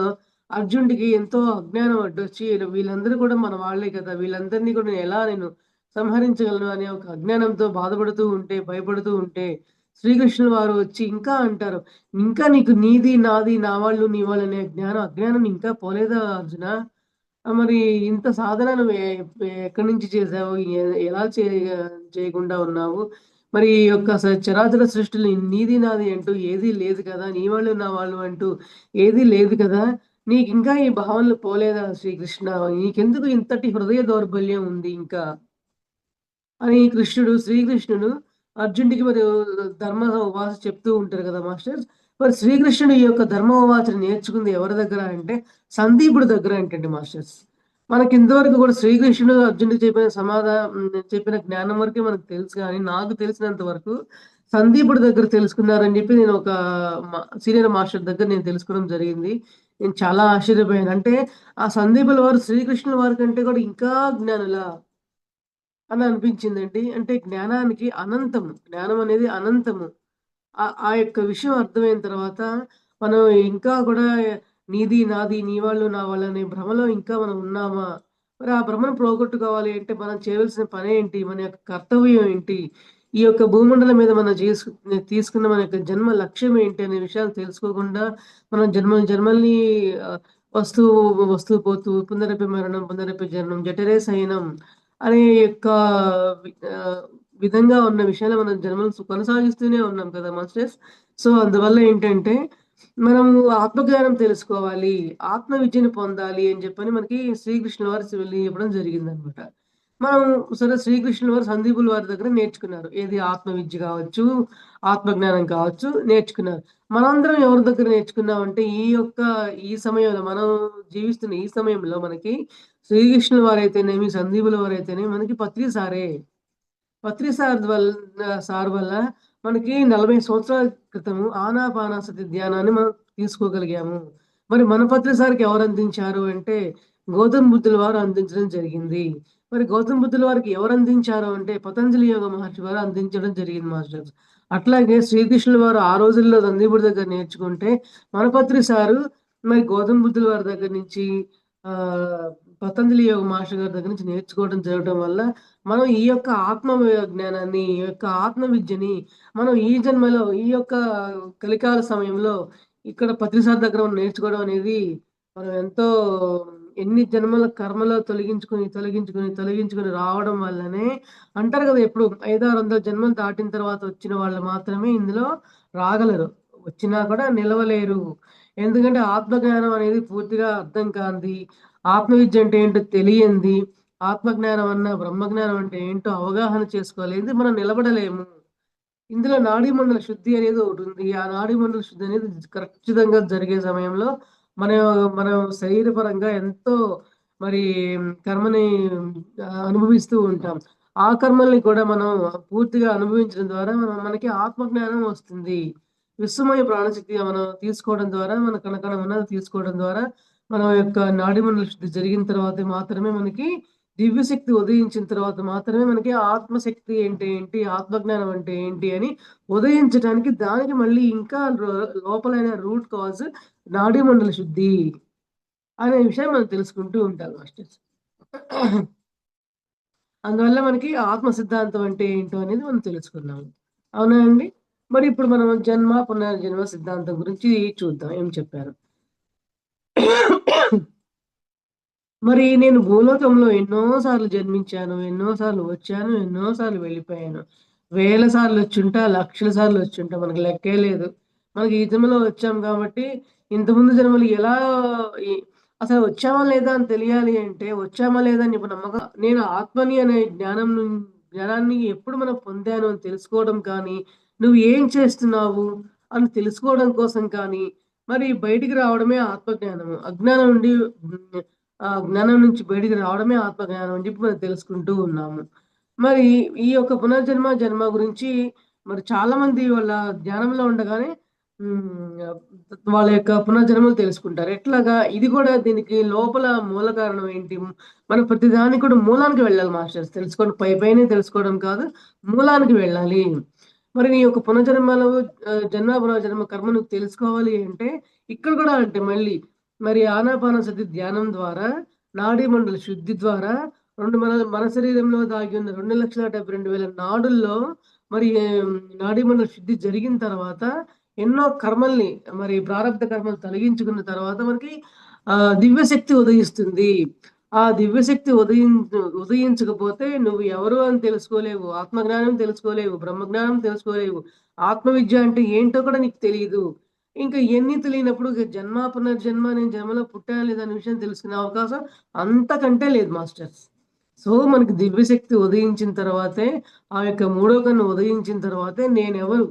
S2: అర్జునుడికి ఎంతో అజ్ఞానం అడ్డొచ్చి వీళ్ళందరూ కూడా మన వాళ్ళే కదా! వీళ్ళందరినీ కూడా నేను సంహరించగలను అనే ఒక అజ్ఞానంతో బాధపడుతూ ఉంటే, భయపడుతూ ఉంటే, శ్రీకృష్ణుల వారు వచ్చి ఇంకా అంటారు, "ఇంకా నీకు నీది, నాది, నా వాళ్ళు, నీ వాళ్ళు అనే అజ్ఞానం ఇంకా పోలేదా అర్జున? మరి ఇంత సాధన నువ్వు ఎక్కడి నుంచి చేశావు? ఎలా చేయకుండా ఉన్నావు? మరి ఈ యొక్క చరాచర సృష్టిలో నీది, నాది అంటూ ఏదీ లేదు కదా! నీ వాళ్ళు, నా వాళ్ళు అంటూ ఏదీ లేదు కదా! నీకింకా ఈ భావనలు పోలేదా శ్రీకృష్ణ? నీకెందుకు ఇంతటి హృదయ దౌర్బల్యం ఉంది ఇంకా? అని శ్రీకృష్ణుడు అర్జునుడికి మరి ధర్మ ఉవాచ చెప్తూ ఉంటారు కదా మాస్టర్స్. మరి శ్రీకృష్ణుడు ఈ యొక్క ధర్మ ఉవాచను నేర్చుకుంది ఎవరి దగ్గర అంటే సందీపుడి దగ్గర అంటండి మాస్టర్స్. మనకి ఇంతవరకు కూడా శ్రీకృష్ణుడు అర్జునుడికి చెప్పిన జ్ఞానం వరకే మనకు తెలుసు గానీ, నాకు తెలిసినంత వరకు సందీపుడి దగ్గర తెలుసుకున్నారని చెప్పి నేను ఒక సీనియర్ మాస్టర్ దగ్గర నేను తెలుసుకోవడం జరిగింది. నేను చాలా ఆశ్చర్యపోయాను. అంటే ఆ సందీపుల వారు శ్రీకృష్ణుల వారి కంటే కూడా ఇంకా జ్ఞానులా? అని అనిపించిందండి. అంటే జ్ఞానానికి అనంతము. జ్ఞానం అనేది అనంతము. ఆ యొక్క విషయం అర్థమైన తర్వాత మనం ఇంకా కూడా నీది, నాది, నీ వాళ్ళు, నా వాళ్ళు అనే భ్రమలో ఇంకా మనం ఉన్నామా? మరి ఆ భ్రమను పోగొట్టుకోవాలి అంటే మనం చేయవలసిన పనేంటి? మన యొక్క కర్తవ్యం ఏంటి? ఈ యొక్క భూమండలం మీద మనం తీసుకున్న మన యొక్క జన్మ లక్ష్యం ఏంటి? అనే విషయాలు తెలుసుకోకుండా మనం జన్మల్ని ఆహ్, వస్తూ వస్తూ పోతూ పునరపి మరణం, పునరపి జననం, జఠరే శయనం అనే యొక్క వి ఆహ్, విధంగా ఉన్న విషయాలు మనం జన్మలు కొనసాగిస్తూనే ఉన్నాం కదా మాస్టర్స్. సో, అందువల్ల ఏంటంటే, మనము ఆత్మజ్ఞానం తెలుసుకోవాలి, ఆత్మ విద్యను పొందాలి అని చెప్పని మనకి శ్రీకృష్ణుల వారు చెప్పడం జరిగిందనమాట. మనం సరే శ్రీకృష్ణుల వారు సందీపుల వారి దగ్గర నేర్చుకున్నారు. ఏది ఆత్మ విద్య కావచ్చు, ఆత్మజ్ఞానం కావచ్చు నేర్చుకున్నారు. మనందరం ఎవరి దగ్గర నేర్చుకున్నామంటే, ఈ సమయంలో మనం జీవిస్తున్న ఈ సమయంలో మనకి శ్రీకృష్ణుల వారైతేనేమి, సందీపుల వారైతేనేమి మనకి పత్రి సారే. పత్రి సార్ వల్ల మనకి 40 సంవత్సరాల క్రితము ఆనాపానసతి ధ్యానాన్ని మనం తీసుకోగలిగాము. మరి మన పత్రి సార్‌కి ఎవరు అందించారు అంటే, గౌతమ్ బుద్ధుల వారు అందించడం జరిగింది. మరి గౌతమ్ బుద్ధుల వారికి ఎవరు అందించారు అంటే, పతంజలి యోగ మహర్షి వారు అందించడం జరిగింది మాస్టర్స్. అట్లాగే శ్రీకృష్ణుల వారు ఆ రోజుల్లో నందీపుడి దగ్గర నేర్చుకుంటే, మన పత్రి సారు మరి గౌతమ్ బుద్ధుల వారి దగ్గర నుంచి ఆహ్, పతంజలి యోగ మాస్టర్ గారి దగ్గర నుంచి నేర్చుకోవడం జరగడం వల్ల మనం ఈ యొక్క జ్ఞానాన్ని, ఈ యొక్క ఆత్మ విద్యని మనం ఈ జన్మలో, ఈ యొక్క కలికాల సమయంలో ఇక్కడ పత్రిసార్ దగ్గర మనం నేర్చుకోవడం అనేది మనం ఎంతో ఎన్ని జన్మల కర్మలో తొలగించుకొని రావడం వల్లనే అంటారు కదా! ఎప్పుడు 500, 600 జన్మలు దాటిన తర్వాత వచ్చిన వాళ్ళు మాత్రమే ఇందులో రాగలరు. వచ్చినా కూడా నిలవలేరు. ఎందుకంటే ఆత్మజ్ఞానం అనేది పూర్తిగా అర్థం కానిది, ఆత్మ విద్య అంటే ఏంటో తెలియంది, ఆత్మజ్ఞానం అన్నా, బ్రహ్మజ్ఞానం అంటే ఏంటో అవగాహన చేసుకోలేనిది మనం నిలబడలేము. ఇందులో నాడీ మండల శుద్ధి అనేది ఒకటుంది. ఆ నాడీ మండల శుద్ధి అనేది ఖచ్చితంగా జరిగే సమయంలో మన మనం శరీరపరంగా ఎంతో మరి కర్మని అనుభవిస్తూ ఉంటాం. ఆ కర్మల్ని కూడా మనం పూర్తిగా అనుభవించడం ద్వారా మనకి ఆత్మజ్ఞానం వస్తుంది. విశ్వమయ ప్రాణశక్తిగా మనం తీసుకోవడం ద్వారా, మన కణకణమన్నది తీసుకోవడం ద్వారా, మన యొక్క నాడీ మండల శుద్ధి జరిగిన తర్వాత మాత్రమే మనకి దివ్యశక్తి ఉదయించిన తర్వాత మాత్రమే మనకి ఆత్మశక్తి అంటే ఏంటి? ఆత్మజ్ఞానం అంటే ఏంటి? అని ఉదయించటానికి దానికి మళ్ళీ ఇంకా లోపలైన రూట్ కాజ్ నాడీ మండల శుద్ధి అనే విషయం మనం తెలుసుకుంటూ ఉంటాం మాస్టర్స్. అందువల్ల మనకి ఆత్మ సిద్ధాంతం అంటే ఏంటో అనేది మనం తెలుసుకున్నాము. అవునా అండి? మరి ఇప్పుడు మనం పునర్జన్మ సిద్ధాంతం గురించి చూద్దాం ఏం చెప్పారో. మరి నేను భూలోకంలో ఎన్నో సార్లు జన్మించాను. ఎన్నో సార్లు వచ్చాను. ఎన్నో సార్లు వెళ్ళిపోయాను. వేల సార్లొచ్చుంటా, లక్షల సార్లొచ్చుంటా మనకు లెక్కే లేదు. మనకి ఈ జన్మలో వచ్చాం కాబట్టి, ఇంతకుముందు జన్మలు ఎలా ఈ అసలు వచ్చామా లేదా అని తెలియాలి అంటే, వచ్చామా లేదా అని ఇప్పుడు నేను ఆత్మని అనే జ్ఞానాన్ని ఎప్పుడు మనం పొందాను అని తెలుసుకోవడం కానీ, నువ్వు ఏం చేస్తున్నావు అని తెలుసుకోవడం కోసం కానీ, మరి బయటికి రావడమే ఆత్మజ్ఞానము. అజ్ఞానం నుండి ఆ జ్ఞానం నుంచి బయటికి రావడమే ఆత్మజ్ఞానం అని చెప్పి మనం తెలుసుకుంటూ ఉన్నాము. మరి ఈ యొక్క జన్మ గురించి మరి చాలామంది వాళ్ళ ధ్యానంలో ఉండగానే హ్మ్. వాళ్ళ యొక్క పునర్జన్మలు తెలుసుకుంటారు. ఎట్లాగా? ఇది కూడా దీనికి లోపల మూల కారణం ఏంటి? మనం ప్రతిదానికి కూడా మూలానికి వెళ్ళాలి మాస్టర్స్. తెలుసుకోవడం పైనే తెలుసుకోవడం కాదు. మూలానికి వెళ్ళాలి. మరి నీ యొక్క పునర్జన్మ కర్మ నువ్వు తెలుసుకోవాలి అంటే ఇక్కడ కూడా అంటే మళ్ళీ మరి ఆనాపానసతి ధ్యానం ద్వారా, నాడీ మండల శుద్ధి ద్వారా మన మన శరీరంలో దాగి ఉన్న 2,72,000 నాడుల్లో మరి నాడీ మండల శుద్ధి జరిగిన తర్వాత ఎన్నో కర్మల్ని మరి ప్రారబ్ధ కర్మలు తొలగించుకున్న తర్వాత మనకి దివ్యశక్తి ఉదయిస్తుంది. ఆ దివ్యశక్తి ఉదయించకపోతే నువ్వు ఎవరు అని తెలుసుకోలేవు. ఆత్మజ్ఞానం తెలుసుకోలేవు. బ్రహ్మజ్ఞానం తెలుసుకోలేవు. ఆత్మ విద్య అంటే ఏంటో కూడా నీకు తెలీదు. ఇంకా ఇయన్నీ తెలియనప్పుడు ఇక జన్మ, పునర్జన్మ నేను జన్మలో పుట్టానా లేదా అనే విషయం తెలుసుకునే అవకాశం అంతకంటే లేదు మాస్టర్స్. సో, మనకి దివ్యశక్తి ఉదయించిన తర్వాతే, ఆ యొక్క మూడో కన్ను ఉదయించిన తర్వాతే నేనెవరు?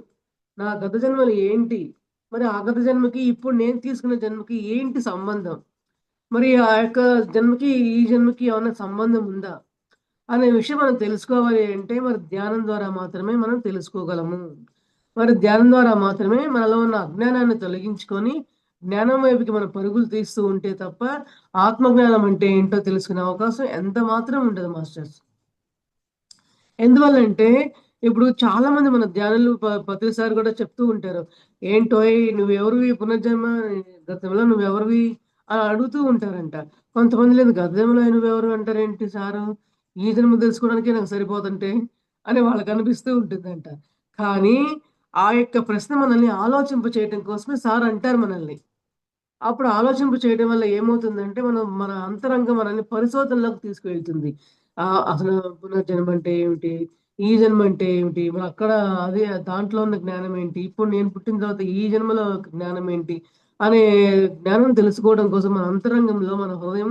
S2: నా గత జన్మలు ఏంటి? మరి ఆ గత జన్మకి, ఇప్పుడు నేను తీసుకున్న జన్మకి ఏంటి సంబంధం? మరి ఆ యొక్క జన్మకి, ఈ జన్మకి ఏమన్నా సంబంధం ఉందా? అనే విషయం మనం తెలుసుకోవాలి అంటే మరి ధ్యానం ద్వారా మాత్రమే మనం తెలుసుకోగలము. మరి ధ్యానం ద్వారా మాత్రమే మనలో ఉన్న అజ్ఞానాన్ని తొలగించుకొని, జ్ఞానం వైపుకి మనం పరుగులు తీస్తూ ఉంటే తప్ప, ఆత్మజ్ఞానం అంటే ఏంటో తెలుసుకునే అవకాశం ఎంత మాత్రం ఉండదు మాస్టర్స్. ఎందువల్లంటే, ఇప్పుడు చాలామంది మన ధ్యానులు ప్రతిసారి గూడా చెప్తూ ఉంటారు. "ఏంటోయ్! నువ్వెవరివి పునర్జన్మ గతంలో నువ్వెవరివి?" అని అడుగుతూ ఉంటారంట. కొంతమంది లేదు "గత జన్మలో నువ్వెవరు అంటారేంటి సారు? ఈ జన్మ తెలుసుకోవడానికే నాకు సరిపోదంటే" అని వాళ్ళకనిపిస్తూ ఉంటుందంట. కానీ, ఆ యొక్క ప్రశ్న మనల్ని ఆలోచింప చేయటం కోసమే సార్ అంటారు మనల్ని. అప్పుడు ఆలోచింప చేయడం వల్ల ఏమవుతుందంటే, మన అంతరంగం మనల్ని పరిశోధనలోకి తీసుకువెళ్తుంది. అసలు పునర్జన్మ అంటే ఏమిటి? ఈ జన్మ అంటే ఏమిటి? మరక్కడ అదే దాంట్లో ఉన్న జ్ఞానం ఏంటి? ఇప్పుడు నేను పుట్టిన తర్వాత ఈ జన్మలో జ్ఞానం ఏంటి? అనే జ్ఞానం తెలుసుకోవడం కోసం మన అంతరంగంలో మన హృదయం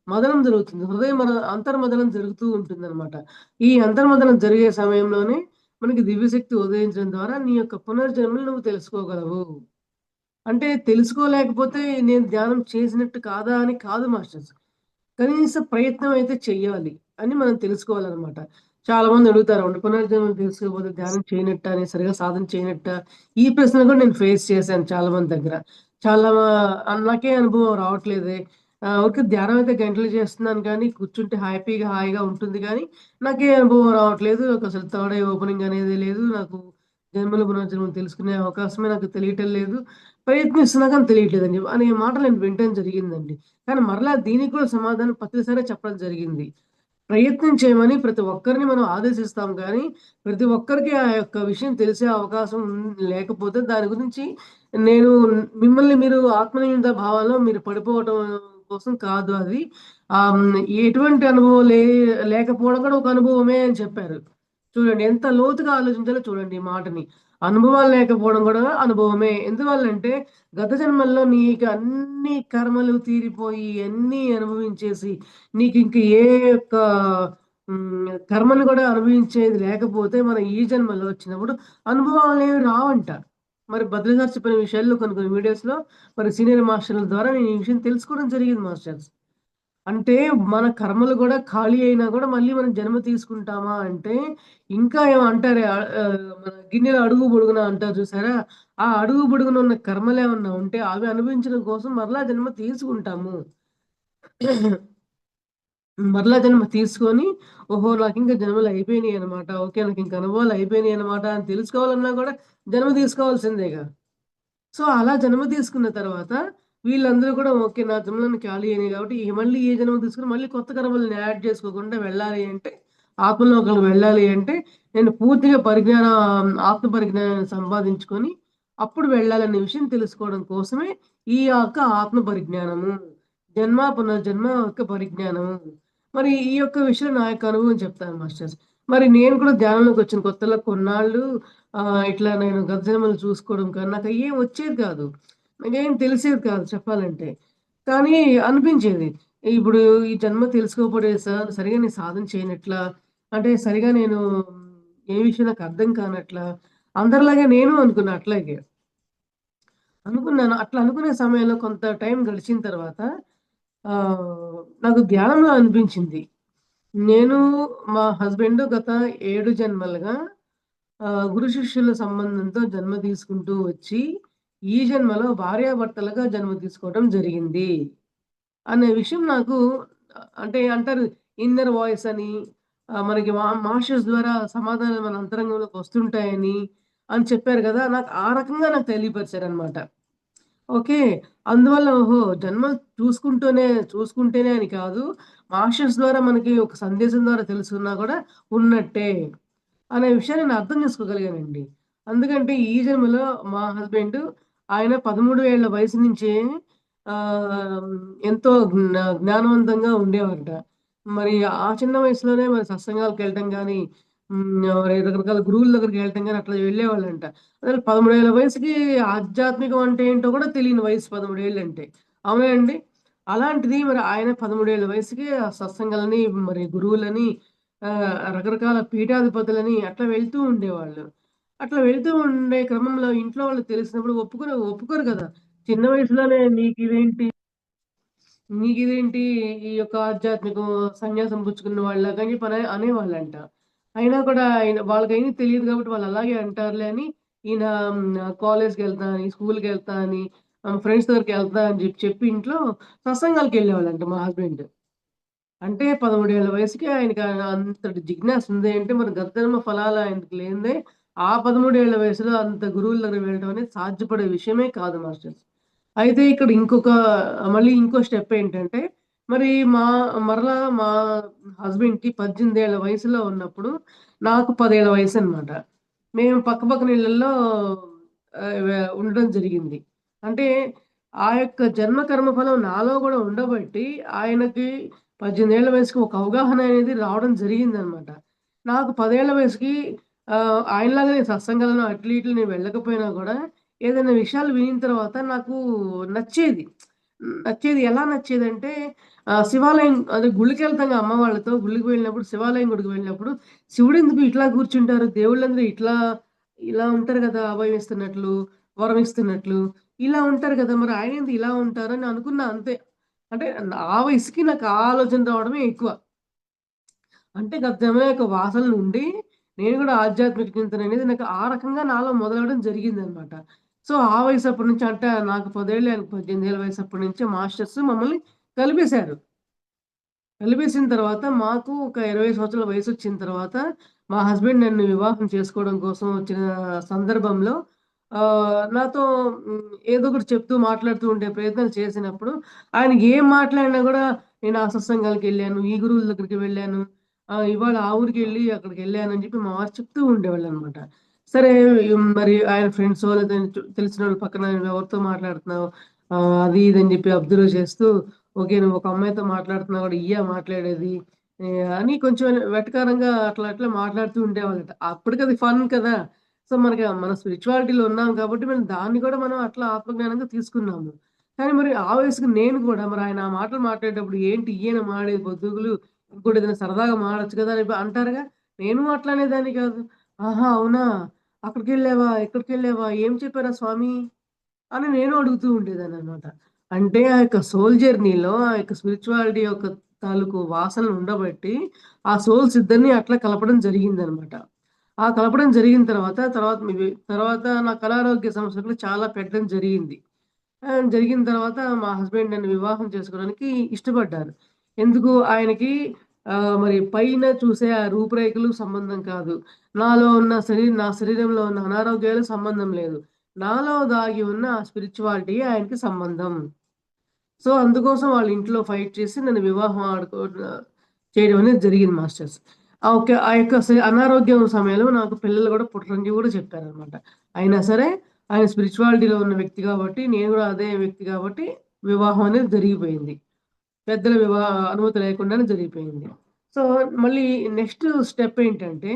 S2: మథనం జరుగుతుంది. హృదయం మన అంతర్మథనం జరుగుతూ ఉంటుందనమాట. ఈ అంతర్మథనం జరిగే సమయంలోనే మనకి దివ్యశక్తి ఉదయించడం ద్వారా నీ యొక్క పునర్జన్మను నువ్వు తెలుసుకోగలవు. అంటే తెలుసుకోలేకపోతే నేను ధ్యానం చేసినట్టు కాదా అని కాదు మాస్టర్స్. కనీస ప్రయత్నం అయితే చెయ్యాలి అని మనం తెలుసుకోవాలనమాట. చాలామంది అడుగుతారు పునర్జన్మం తెలుసుకోకపోతే ధ్యానం చేయనట్టా? నేను సరిగ్గా సాధన చేయనట్టా? ఈ ప్రశ్న కూడా నేను ఫేస్ చేశాను చాలా మంది దగ్గర. చాలా నాకే అనుభవం రావట్లేదే. ఊరికే ధ్యానం అయితే గంటలు చేస్తున్నాను కానీ కూర్చుంటే హాయిగా ఉంటుంది కానీ నాకే అనుభవం రావట్లేదు. నాకసలు థర్డ్ ఐ ఓపెనింగ్ అనేది లేదు. నాకు జన్మలు పునర్జన్మలు తెలుసుకునే అవకాశమే నాకు తెలియటం లేదు. ప్రయత్నిస్తున్నా కానీ తెలియట్లేదని చెప్పి అనే మాటలు నేను వినటం జరిగిందండి. కానీ మరలా దీనికి కూడా సమాధానం ప్రతిసారి చెప్పడం జరిగింది. ప్రయత్నం చేయమని ప్రతి ఒక్కరిని మనం ఆదేశిస్తాం గానీ, ప్రతి ఒక్కరికి ఆ యొక్క విషయం తెలిసే అవకాశం లేకపోతే దాని గురించి నేను మిమ్మల్ని మీరు ఆత్మనింద భావంలో మీరు పడిపోవటం కోసం కాదు అది. ఎటువంటి అనుభవం లేకపోవడం కూడా ఒక అనుభవమే అని చెప్పారు. చూడండి ఎంత లోతుగా ఆలోచించాలో చూడండి ఈ మాటని. అనుభవాలు లేకపోవడం గూడా అనుభవమే. ఎందువల్లంటే గత జన్మల్లో నీకు అన్ని కర్మలు తీరిపోయి, అన్నీ అనుభవించేసి, నీకింక ఏ యొక్క కర్మను గూడా అనుభవించేది లేకపోతే, మన ఈ జన్మలో వచ్చినప్పుడు అనుభవాలనేవి రావంట. మరి బద్రి గారు చెప్పిన విషయాల్లో కొన్ని కొన్ని వీడియోస్‌లో మరి సీనియర్ మాస్టర్‌ల ద్వారా నేను ఈ విషయం తెలుసుకోవడం జరిగింది మాస్టర్స్. అంటే మన కర్మలు గూడా ఖాళీ అయినా గూడా మళ్ళీ మనం జన్మ తీసుకుంటామా అంటే, ఇంకా ఏమో అంటారే మన గిన్నెలో అడుగు పొడుగున అంటారు చూసారా? ఆ అడుగు పొడుగున ఉన్న కర్మలేమన్నా ఉంటే అవి అనుభవించడం కోసం మరలా జన్మ తీసుకుంటాము. మరలా జన్మ తీసుకొని, ఓహో! నాకింక జన్మలు అయిపోయినాయన్నమాట. ఓకే. నాకింక అనుభవాలు అయిపోయినాయన్నమాట అని తెలుసుకోవాలన్నా గూడా జన్మ తీసుకోవాల్సిందేగా. సో, అలా జన్మ తీసుకున్న తర్వాత వీళ్ళందరూ కూడా ఓకే. నా జన్మలన్నీ ఖాళీ అయినాయి కాబట్టి మళ్ళీ ఏ జన్మ తీసుకొని మళ్ళీ కొత్త కర్మల్ని యాడ్ చేసుకోకుండా వెళ్ళాలి అంటే ఆత్మలోకాలకు వెళ్ళాలి అంటే నేను పూర్తిగా ఆత్మ పరిజ్ఞానాన్ని సంపాదించుకొని అప్పుడు వెళ్ళాలనే విషయం తెలుసుకోవడం కోసమే ఈ యొక్క ఆత్మ పరిజ్ఞానము. జన్మ, పునర్జన్మ యొక్క పరిజ్ఞానము. మరి ఈ యొక్క విషయం నా యొక్క అనుభవం చెప్తాను మాస్టర్స్. మరి నేను కూడా ధ్యానంలోకొచ్చిన కొత్తలో కొన్నాళ్ళు ఇట్లా నేను గత జన్మలు చూసుకోవడం కానీ నాకయ్యేం వచ్చేది కాదు. నాకేం తెలిసేది కాదు చెప్పాలంటే. కానీ అనిపించేది. ఇప్పుడు ఈ జన్మ తెలుసుకోకపోతే సరిగ్గా నేను సాధన చేయనట్లా, అంటే సరిగ్గా నేను ఏ విషయం నాకు అర్థం కానట్లా, అందరిలాగే నేను అనుకున్నా అట్లాగే. అనుకున్నాను. అట్లా అనుకునే సమయంలో కొంత టైం గడిచిన తర్వాత నాకు ధ్యానంలో అనిపించింది. నేను, మా హస్బెండ్ గత 7 జన్మలుగా గురు శిష్యుల సంబంధంతో జన్మ తీసుకుంటూ వచ్చి, ఈ జన్మలో భార్యాభర్తలుగా జన్మ తీసుకోవడం జరిగింది. అనే విషయం నాకు అంటే అంటారు ఇన్నర్ వాయిస్ అని మనకి మాస్టర్స్ ద్వారా సమాధానాలు మన అంతరంగంలోకి వస్తుంటాయని చెప్పారు గదా! నాకు ఆ రకంగా నాకు తెలియపరిచారనమాట. ఓకే. అందువల్ల ఓహో! జన్మ చూసుకుంటేనే అని కాదు. మాస్టర్స్ ద్వారా మనకి ఒక సందేశం ద్వారా తెలుసుకున్నా గూడా ఉన్నట్టే. అనే విషయాన్ని నేను అర్థం చేసుకోగలిగానండి. అందుకంటే ఈ జన్మలో మా హస్బెండ్ ఆయన 13 ఏళ్ల వయసు నుంచే ఆహ్, ఎంతో జ్ఞానవంతంగా ఉండేవారట. మరి ఆ చిన్న వయసులోనే మరి సత్సంగాలకెళ్ళటం గాని, రకరకాల గురువుల దగ్గరికి వెళ్ళటం గాని అట్లా వెళ్ళేవాళ్ళంట. అసలు 13 ఏళ్ల వయసుకి ఆధ్యాత్మికం అంటే ఏంటో కూడా తెలియని వయసు 13 ఏళ్ళంటే. అవునా అండి? అలాంటిది మరి ఆయన 13 ఏళ్ల వయసుకి ఆ సత్సంగాలని, మరి గురువులని, రకరకాల పీఠాధిపతులని అట్లా వెళ్తూ ఉండేవాళ్ళు. అట్లా వెళ్తూ ఉండే క్రమంలో ఇంట్లో వాళ్ళకి తెలిసినప్పుడు ఒప్పుకోరు గదా! చిన్న వయసులోనే నీకిదేంటి ఈ యొక్క ఆధ్యాత్మికం సన్యాసం పుచ్చుకున్న వాళ్ళలాగా అని చెప్పి అనేవాళ్ళంట. అయినా కూడా వాళ్ళకేమి తెలీదు కాబట్టి వాళ్ళు అలాగే అంటారులే అని ఈయన కాలేజ్‌కెళ్తా అని, స్కూల్‌కెళ్తా అని, ఫ్రెండ్స్ దగ్గరికెళ్తా అని చెప్పి ఇంట్లో సత్సంగాలకెళ్ళేవాళ్ళంట మా హస్బెండ్. అంటే 13 ఏళ్ల వయసుకి ఆయనకి అంతటి జిజ్ఞాస ఉంది అంటే మరి గతజన్మ ఫలాలు ఆయనకి లేనిదే ఆ 13 ఏళ్ల వయసులో అంత గురువుల దగ్గరికి వెళ్ళడం అనేది సాధ్యపడే విషయమే కాదు మాస్టర్స్. అయితే ఇక్కడ మళ్ళీ ఇంకో స్టెప్ ఏంటంటే, మరి మరలా మా హస్బెండ్‌కి 18 ఏళ్ల వయసులో ఉన్నప్పుడు, నాకు 10 ఏళ్ల వయసనమాట. మేము పక్కపక్కన ఇళ్లల్లో ఉండడం జరిగింది. అంటే ఆ యొక్క జన్మ కర్మ ఫలం నాలో గూడా ఉండబట్టి, ఆయనకి 18 ఏళ్ల వయసుకి ఒక అవగాహన అనేది రావడం జరిగిందనమాట. నాకు 10 ఏళ్ల వయసుకి ఆయనలాగా నేను సత్సంగాలను అట్లు ఇట్లు నేను వెళ్ళకపోయినా గూడా ఏదైనా విషయాలు వినిన తర్వాత నాకు నచ్చేది. నచ్చేది ఎలా నచ్చేదంటే శివాలయం అదే గుళ్ళకెళ్తాంగా అమ్మ వాళ్ళతో గుళ్ళకి వెళ్ళినప్పుడు శివాలయం గుడికి వెళ్ళినప్పుడు శివుడెందుకు ఇట్లా కూర్చుంటారు? దేవుళ్ళందరూ ఇలా ఉంటారు గదా! అభయం ఇస్తున్నట్లు, వరం ఇస్తున్నట్లు. ఇలా ఉంటారు గదా! మరి ఆయనేంది ఇలా ఉంటారని అనుకున్నా అంతే. అంటే ఆ వయసుకి నాకు ఆ ఆలోచన రావడమే ఎక్కువ. అంటే గత జన్మల యొక్క వాసన నుండి నేను గూడా ఆధ్యాత్మిక చింతన అనేది నాకు ఆ రకంగా నాలో మొదలవ్వడం జరిగిందనమాట. సో, ఆ వయసప్పటి నుంచి అంటే నాకు 10 ఏళ్ళు, ఆయనకి 18 ఏళ్ల వయసప్పటి నుంచే మాస్టర్స్ మమ్మల్ని కలిపేశారు. కలిపేసిన తర్వాత మాకు ఒక 20 సంవత్సరాల వయసొచ్చిన తర్వాత మా హస్బెండ్ నన్ను వివాహం చేసుకోవడం కోసం వచ్చిన సందర్భంలో నాతో ఏదో ఒకటి చెప్తూ మాట్లాడుతూ ఉండే ప్రయత్నం చేసినప్పుడు ఆయనకి ఏం మాట్లాడినా గూడా నేను ఆ సత్సంగాలకెళ్ళాను, ఈ గురువుల దగ్గరికి వెళ్ళాను, ఇవాళ ఆ ఊరికెళ్ళి అక్కడికెళ్ళానని చెప్పి మా వారు చెప్తూ ఉండేవాళ్ళనమాట. సరే మరి ఆయన ఫ్రెండ్సో లేదా తెలిసినోళ్ళు పక్కన ఎవరితో మాట్లాడుతున్నావు అది ఇది అని చెప్పి అబ్జర్వ్ చేస్తూ ఓకే. నువ్వు ఒక అమ్మాయితో మాట్లాడుతున్నావు గూడా ఇయ్యా మాట్లాడేది? అని కొంచెం వెటకారంగా అట్లా అట్లా మాట్లాడుతూ ఉండేవాళ్ళట. అప్పటికది ఫన్ కదా! సో, మన స్పిరిచువాలిటీలో ఉన్నాం కాబట్టి మనం దాన్ని గూడా మనం అట్లా ఆత్మజ్ఞానంగా తీసుకున్నాము. కానీ మరి ఆ వయసుకి నేను గూడా మరి ఆయన ఆ మాటలు మాట్లాడేటప్పుడు ఏంటి ఈయన మాడేది పొద్దుగులు ఇంకోటేదైనా సరదాగా మాడొచ్చు కదా! అని అంటారుగా. నేను అట్లా అనేదాన్ని కాదు. ఆహా! అవునా? అక్కడికెళ్ళావా? ఇక్కడికెళ్ళావా? ఏం చెప్పారా స్వామి? అని నేను అడుగుతూ ఉండేదాన్ననమాట. అంటే ఆ యొక్క సోల్ జర్నీలో ఆ యొక్క స్పిరిచువాలిటీ యొక్క తాలూకు వాసనలు ఉండబట్టి, ఆ సోల్స్ ఇద్దరిని అట్లా కలపడం జరిగిందనమాట. ఆ కలపడం జరిగిన తర్వాత నాకు అనారోగ్య సమస్యలు చాలా పెట్టడం జరిగింది. జరిగిన తర్వాత మా హస్బెండ్ నన్ను వివాహం చేసుకోవడానికి ఇష్టపడ్డారు. ఎందుకు ఆయనకి మరి పైన చూసే ఆ రూపురేఖలు సంబంధం కాదు. నా శరీరంలో ఉన్న అనారోగ్యాలు సంబంధం లేదు. నాలో దాగి ఉన్న ఆ స్పిరిచువాలిటీ ఆయనకి సంబంధం. సో, అందుకోసం వాళ్ళ ఇంట్లో ఫైట్ చేసి నన్ను వివాహం చేయడం అనేది జరిగింది మాస్టర్స్. ఓకే. ఆ యొక్క అనారోగ్యం సమయంలో నాకు పిల్లలు గూడా పుట్టరని గూడా చెప్పారనమాట. అయినా సరే ఆయన స్పిరిచువాలిటీలో ఉన్న వ్యక్తి గాబట్టి, నేను గూడా అదే వ్యక్తి గాబట్టి వివాహం అనేది జరిగిపోయింది. పెద్దల అనుమతి లేకుండానే జరిగిపోయింది. సో, మళ్ళీ నెక్స్ట్ స్టెప్ ఏంటంటే